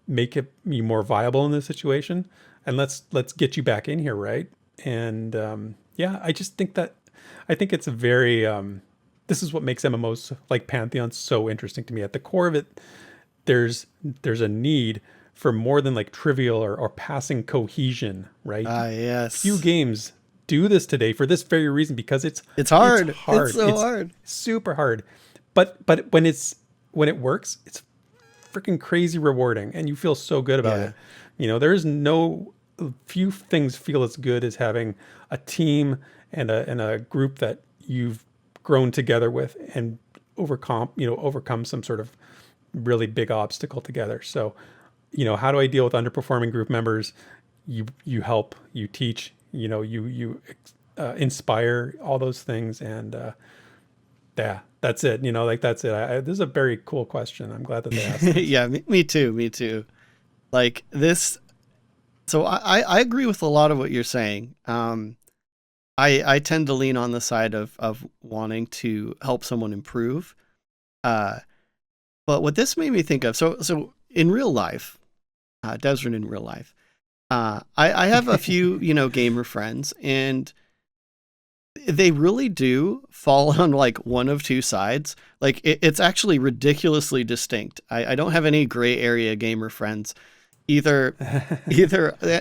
make it be more viable in this situation, and let's get you back in here, right? And yeah, I just think that I think it's a very this is what makes MMOs like Pantheon so interesting to me. At the core of it, there's a need for more than like trivial or passing cohesion, right? Ah, Few yes. games do this today for this very reason, because It's hard. it's hard. It's so hard. Super hard. But when it works, it's freaking crazy rewarding, and you feel so good about Yeah. it. You know, there is no few things feel as good as having a team and a group that you've grown together with and overcome some sort of really big obstacle together. So, how do I deal with underperforming group members? You help, you teach, you inspire, all those things, and yeah, that's it. Like that's it. This is a very cool question. I'm glad that they asked this. Yeah, me too. Me too. Like this. So I agree with a lot of what you're saying. I tend to lean on the side of wanting to help someone improve. Uh, but what this made me think of, so in real life, Desert in real life, I have a few, gamer friends, and they really do fall on like one of two sides. Like it's actually ridiculously distinct. I don't have any gray area gamer friends. Either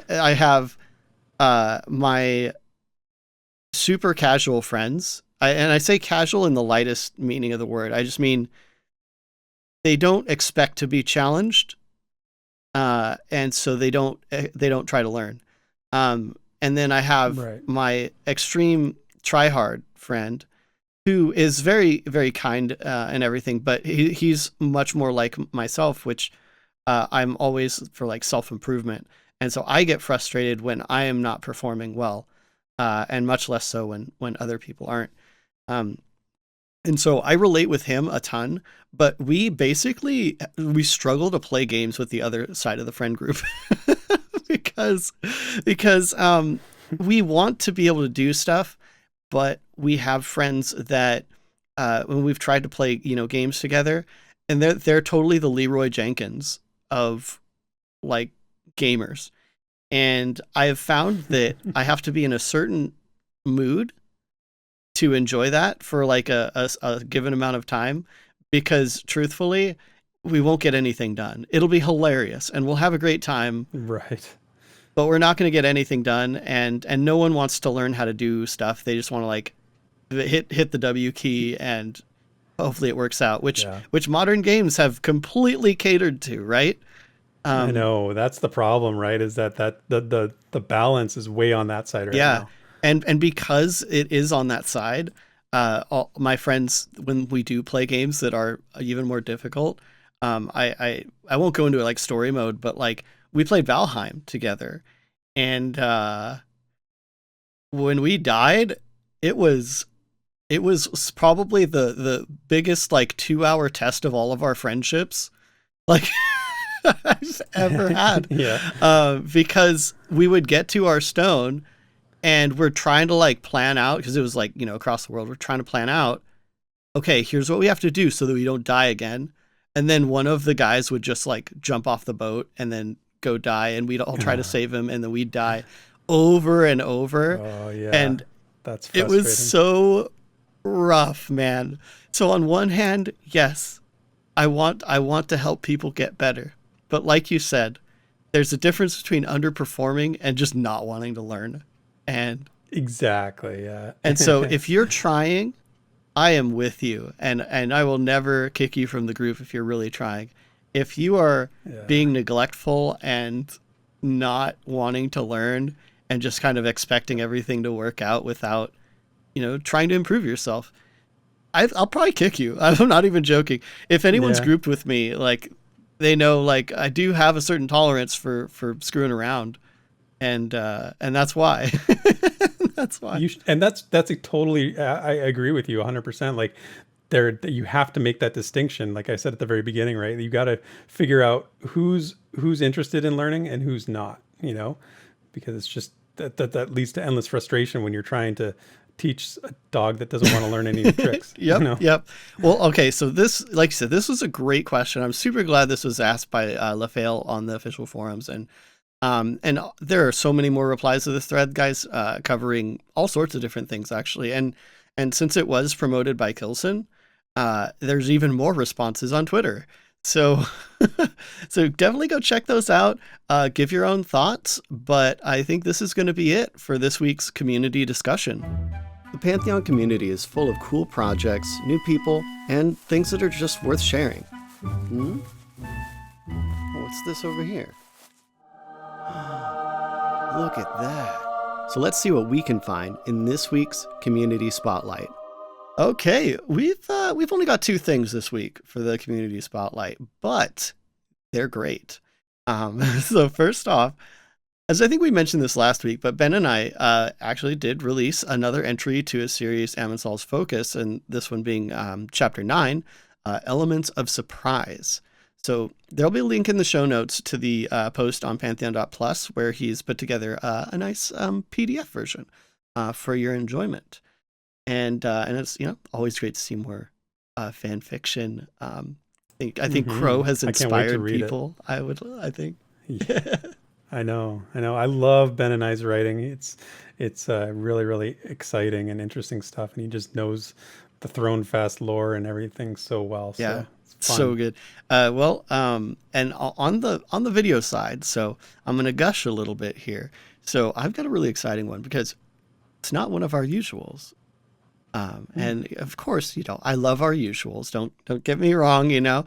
I have my super casual friends, and I say casual in the lightest meaning of the word. I just mean they don't expect to be challenged, and so they don't try to learn. And then I have Right. my extreme tryhard friend who is very, very kind and everything, but he's much more like myself, which I'm always for like self-improvement. And so I get frustrated when I am not performing well, and much less so when other people aren't. And so I relate with him a ton, but we struggle to play games with the other side of the friend group because we want to be able to do stuff, but we have friends that when we've tried to play games together, and they're totally the Leroy Jenkins of like gamers, and I have found that I have to be in a certain mood to enjoy that for like a given amount of time, because truthfully, we won't get anything done. It'll be hilarious and we'll have a great time, Right. but we're not going to get anything done. And no one wants to learn how to do stuff. They just want to like hit the W key and hopefully it works out, which Yeah. modern games have completely catered to, right? I know that's the problem, right? Is that the balance is way on that side right Yeah. now. And because it is on that side, all my friends, when we do play games that are even more difficult, I won't go into like story mode, but like we played Valheim together, and when we died, it was probably the biggest like 2-hour test of all of our friendships, like I've ever had. Yeah. Because we would get to our stone, and we're trying to like plan out, because it was like across the world. We're trying to plan out, okay, here's what we have to do so that we don't die again. And then one of the guys would just like jump off the boat and then go die, and we'd all try to save him, and then we'd die over and over. Oh yeah. And That's it frustrating. was so rough, man. So on one hand, yes, I want to help people get better, but like you said, there's a difference between underperforming and just not wanting to learn. And Exactly. Yeah. so if you're trying, I am with you, and I will never kick you from the group if you're really trying. If you are Yeah. being neglectful and not wanting to learn and just kind of expecting everything to work out without, trying to improve yourself, I'll probably kick you. I'm not even joking. If anyone's Yeah. grouped with me, like they know, like I do have a certain tolerance for screwing around, and that's why. That's why. And that's a totally. I agree with you 100%. Like you have to make that distinction. Like I said at the very beginning, right? You got to figure out who's interested in learning and who's not. Because it's just that leads to endless frustration when you're trying to teach a dog that doesn't want to learn any new tricks. Yep. Well, okay. So this, like you said, this was a great question. I'm super glad this was asked by Lafael on the official forums, and there are so many more replies to this thread, guys, covering all sorts of different things actually. And since it was promoted by Kilson, there's even more responses on Twitter. So, so definitely go check those out. Give your own thoughts, but I think this is going to be it for this week's community discussion. The Pantheon community is full of cool projects, new people, and things that are just worth sharing. What's this over here? Look at that. So let's see what we can find in this week's Community Spotlight. Okay, we've only got 2 things this week for the Community Spotlight, but they're great. So first off, as I think we mentioned this last week, but Benonai actually did release another entry to a series, Amensol's Focus, and this one being Chapter 9, Elements of Surprise. So there'll be a link in the show notes to the post on Pantheon.plus where he's put together a nice PDF version for your enjoyment. And it's always great to see more fan fiction. I think Crow has inspired people. I think. Yeah. I know. I love Ben-Anai's writing. It's really, really exciting and interesting stuff, and he just knows the Throne Fast lore and everything so well. Yeah, so it's fun. So good. And on the video side, so I'm gonna gush a little bit here. So I've got a really exciting one because it's not one of our usuals. And of course, I love our usuals. Don't get me wrong,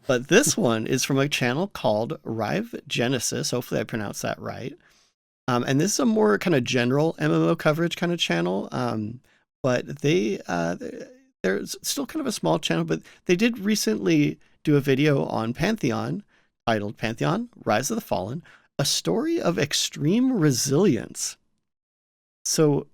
but this one is from a channel called Ryve Genesis. Hopefully I pronounced that right. And this is a more kind of general MMO coverage kind of channel. But they're still kind of a small channel, but they did recently do a video on Pantheon titled Pantheon, Rise of the Fallen, a story of extreme resilience. So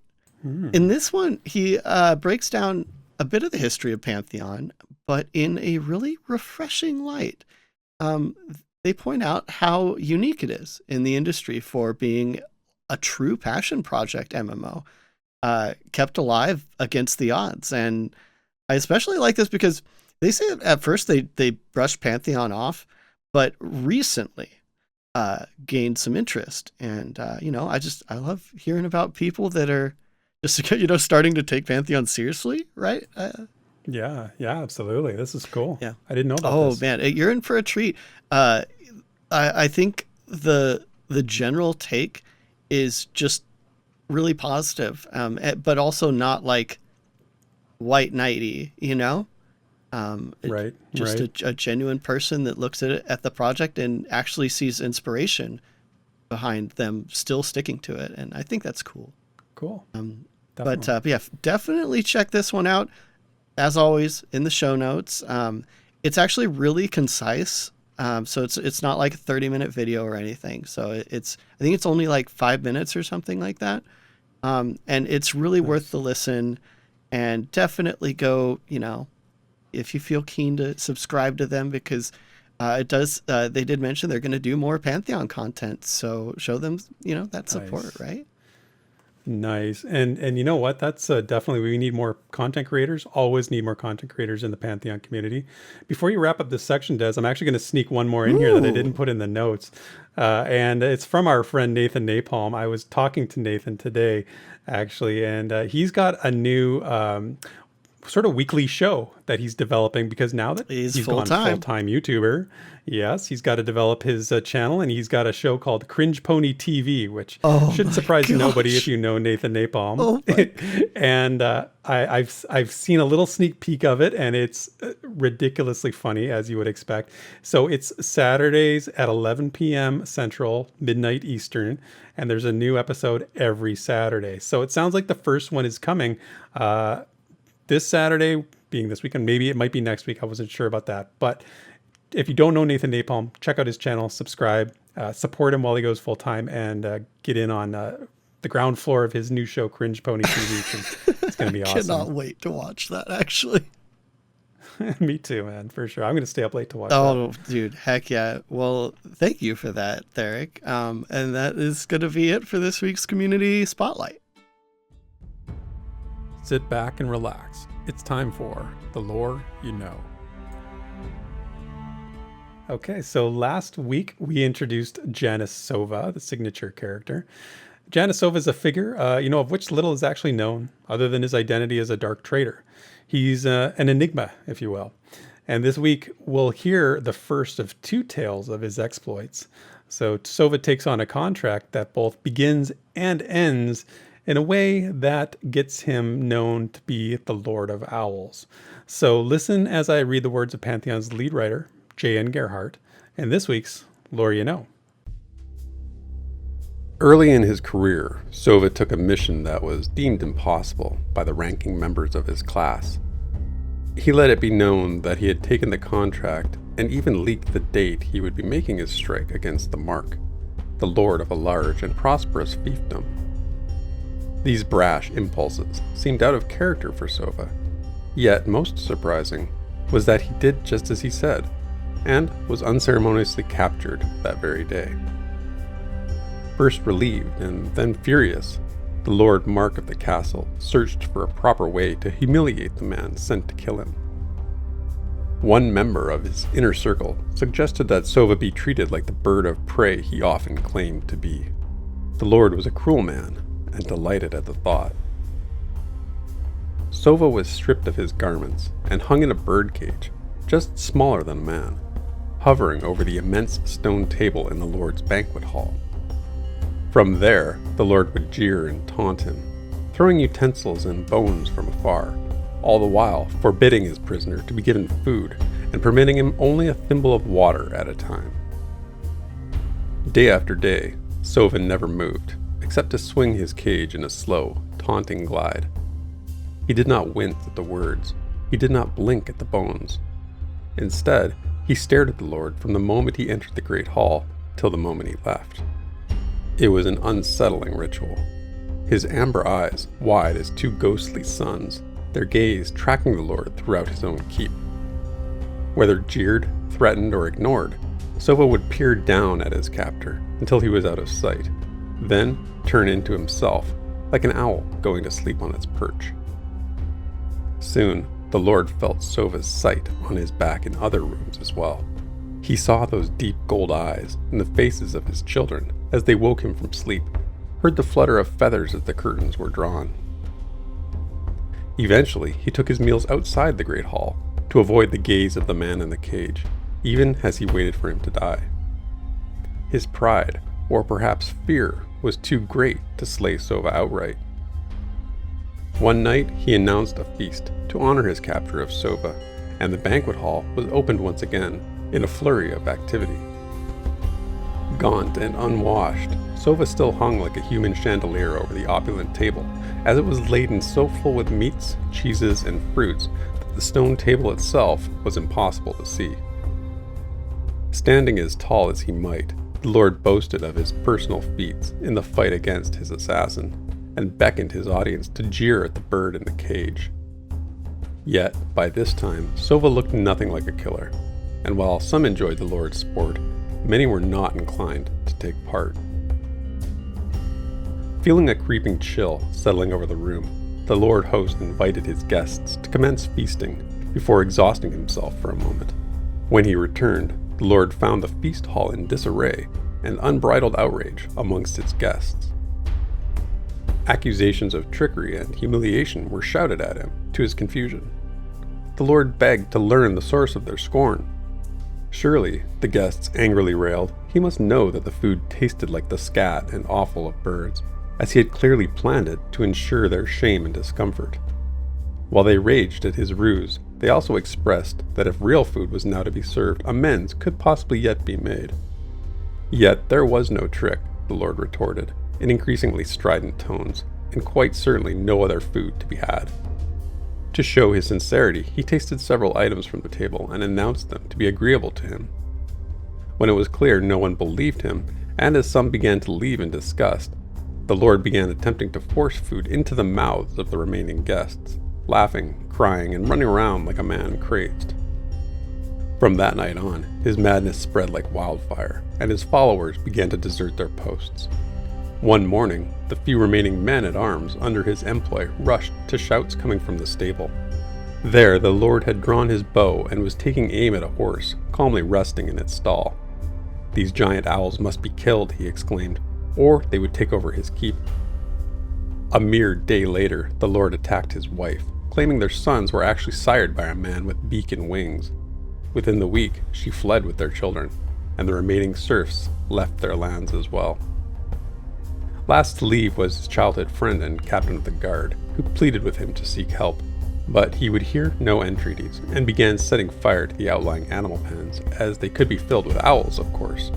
in this one, he breaks down a bit of the history of Pantheon, but in a really refreshing light. They point out how unique it is in the industry for being a true passion project MMO, kept alive against the odds. And I especially like this because they say at first they brushed Pantheon off, but recently gained some interest. And, I love hearing about people that are just, starting to take Pantheon seriously, right? Yeah, absolutely. This is cool. Yeah. I didn't know about this. Oh, man, you're in for a treat. I think the general take is just really positive, but also not like white knighty, Right. Just right. a genuine person that looks at the project and actually sees inspiration behind them still sticking to it. And I think that's cool. Cool. But yeah, definitely check this one out. As always, in the show notes. It's actually really concise. So it's not like a 30-minute video or anything. So I think it's only like 5 minutes or something like that. And it's really worth the listen. And definitely go, if you feel keen to subscribe to them, because they did mention they're going to do more Pantheon content. So show them, that support, Nice. right? Nice. And you know what? That's definitely, we need more content creators. Always need more content creators in the Pantheon community. Before you wrap up this section, Des, I'm actually going to sneak one more in here that I didn't put in the notes. And it's from our friend Nathan Napalm. I was talking to Nathan today, actually, and he's got a new sort of weekly show that he's developing, because now that he's gone full-time YouTuber, yes, he's got to develop his channel, and he's got a show called Cringe Pony TV, which shouldn't surprise nobody if you know Nathan Napalm. And I've seen a little sneak peek of it, and it's ridiculously funny, as you would expect. So it's Saturdays at 11 p.m. Central, midnight Eastern, and there's a new episode every Saturday. So it sounds like the first one is coming this Saturday, being this weekend. Maybe it might be next week. I wasn't sure about that. But if you don't know Nathan Napalm, check out his channel, subscribe, support him while he goes full time, and get in on the ground floor of his new show, Cringe Pony TV. It's going to be awesome. I cannot wait to watch that, actually. Me too, man, for sure. I'm going to stay up late to watch that. Dude, heck yeah. Well, thank you for that, Derek. And that is going to be it for this week's Community Spotlight. sit back and relax. It's time for The Lore You Know. Okay, so last week we introduced Janis Sova, the signature character. Janis Sova is a figure, of which little is actually known other than his identity as a dark traitor. He's an enigma, if you will. And this week we'll hear the first of two tales of his exploits. So Sova takes on a contract that both begins and ends in a way that gets him known to be the Lord of Owls. So listen as I read the words of Pantheon's lead writer, J.N. Gerhardt, and this week's Lore You Know. Early in his career, Sova took a mission that was deemed impossible by the ranking members of his class. He let it be known that he had taken the contract and even leaked the date he would be making his strike against the Mark, the lord of a large and prosperous fiefdom. These brash impulses seemed out of character for Sova, yet most surprising was that he did just as he said, and was unceremoniously captured that very day. First relieved and then furious, the Lord Mark of the castle searched for a proper way to humiliate the man sent to kill him. One member of his inner circle suggested that Sova be treated like the bird of prey he often claimed to be. The Lord was a cruel man and delighted at the thought. Sova was stripped of his garments and hung in a birdcage, just smaller than a man, hovering over the immense stone table in the Lord's banquet hall. From there, the Lord would jeer and taunt him, throwing utensils and bones from afar, all the while forbidding his prisoner to be given food and permitting him only a thimble of water at a time. Day after day, Sova never moved, except to swing his cage in a slow, taunting glide. He did not wince at the words. He did not blink at the bones. Instead, he stared at the Lord from the moment he entered the great hall till the moment he left. It was an unsettling ritual. His amber eyes, wide as two ghostly suns, their gaze tracking the Lord throughout his own keep. Whether jeered, threatened, or ignored, Sova would peer down at his captor until he was out of sight, then turn into himself, like an owl going to sleep on its perch. Soon, the Lord felt Sova's sight on his back in other rooms as well. He saw those deep gold eyes in the faces of his children as they woke him from sleep, heard the flutter of feathers as the curtains were drawn. Eventually, he took his meals outside the great hall to avoid the gaze of the man in the cage, even as he waited for him to die. His pride, or perhaps fear, was too great to slay Sova outright. One night, he announced a feast to honor his capture of Sova, and the banquet hall was opened once again in a flurry of activity. Gaunt and unwashed, Sova still hung like a human chandelier over the opulent table, as it was laden so full with meats, cheeses, and fruits that the stone table itself was impossible to see. Standing as tall as he might, the Lord boasted of his personal feats in the fight against his assassin, and beckoned his audience to jeer at the bird in the cage. Yet, by this time, Sova looked nothing like a killer, and while some enjoyed the Lord's sport, many were not inclined to take part. Feeling a creeping chill settling over the room, the Lord host invited his guests to commence feasting before exhausting himself for a moment. When he returned, the Lord found the feast hall in disarray and unbridled outrage amongst its guests. Accusations of trickery and humiliation were shouted at him, to his confusion. The Lord begged to learn the source of their scorn. Surely, the guests angrily railed, he must know that the food tasted like the scat and offal of birds, as he had clearly planned it to ensure their shame and discomfort. While they raged at his ruse, they also expressed that if real food was now to be served, amends could possibly yet be made. Yet there was no trick, the Lord retorted, in increasingly strident tones, and quite certainly no other food to be had. To show his sincerity, he tasted several items from the table and announced them to be agreeable to him. When it was clear no one believed him, and as some began to leave in disgust, the Lord began attempting to force food into the mouths of the remaining guests, laughing, crying, and running around like a man crazed. From that night on, his madness spread like wildfire, and his followers began to desert their posts. One morning, the few remaining men-at-arms under his employ rushed to shouts coming from the stable. There, the lord had drawn his bow and was taking aim at a horse, calmly resting in its stall. "These giant owls must be killed," he exclaimed, "or they would take over his keep." A mere day later, the lord attacked his wife, claiming their sons were actually sired by a man with beak and wings. Within the week, she fled with their children, and the remaining serfs left their lands as well. Last to leave was his childhood friend and captain of the guard, who pleaded with him to seek help. But he would hear no entreaties, and began setting fire to the outlying animal pens, as they could be filled with owls, of course.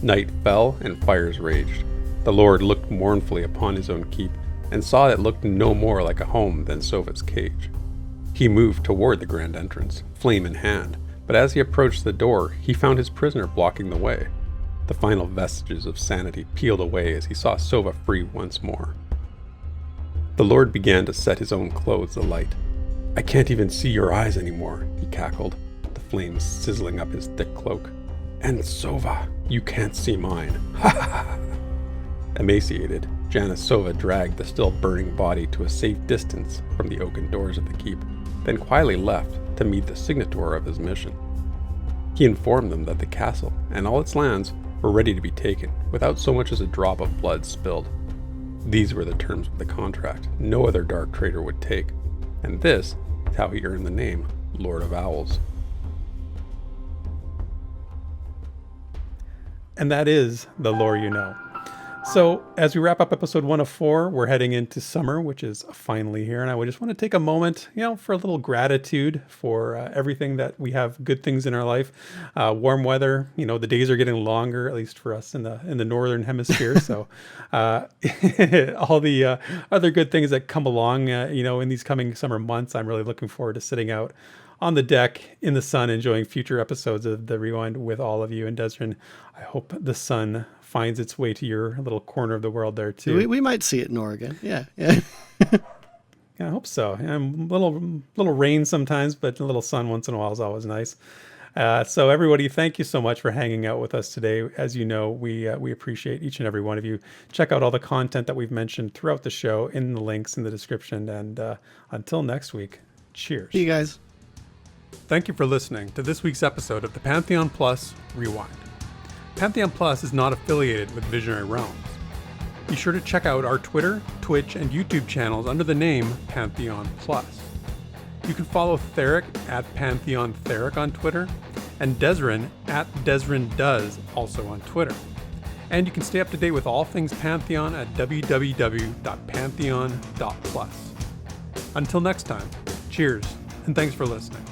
Night fell, and fires raged. The lord looked mournfully upon his own keep, and saw it looked no more like a home than Sova's cage. He moved toward the grand entrance, flame in hand, but as he approached the door, he found his prisoner blocking the way. The final vestiges of sanity peeled away as he saw Sova free once more. The lord began to set his own clothes alight. "I can't even see your eyes anymore," he cackled, the flames sizzling up his thick cloak. "And Sova, you can't see mine. Ha ha ha!" Emaciated, Janice Sova dragged the still burning body to a safe distance from the oaken doors of the keep, then quietly left to meet the signator of his mission. He informed them that the castle and all its lands were ready to be taken without so much as a drop of blood spilled. These were the terms of the contract no other dark trader would take, and this is how he earned the name Lord of Owls. And that is the lore you know. So as we wrap up episode 1 of 4, we're heading into summer, which is finally here. And I would just want to take a moment, for a little gratitude for everything that we have, good things in our life. Warm weather, the days are getting longer, at least for us in the northern hemisphere. So all the other good things that come along, in these coming summer months, I'm really looking forward to sitting out on the deck in the sun, enjoying future episodes of The Rewind with all of you. And Desrin, I hope the sun finds its way to your little corner of the world there too. We might see it in Oregon. Yeah. Yeah, I hope so. Yeah, little rain sometimes, but a little sun once in a while is always nice. So everybody, thank you so much for hanging out with us today. As you know, we appreciate each and every one of you. Check out all the content that we've mentioned throughout the show in the links in the description. And until next week, cheers. See you guys. Thank you for listening to this week's episode of the Pantheon Plus Rewind. Pantheon Plus is not affiliated with Visionary Realms. Be sure to check out our Twitter, Twitch, and YouTube channels under the name Pantheon Plus. You can follow Theric at Pantheon Theric on Twitter, and Desrin at DesrinDoes also on Twitter. And you can stay up to date with all things Pantheon at www.pantheon.plus. Until next time, cheers, and thanks for listening.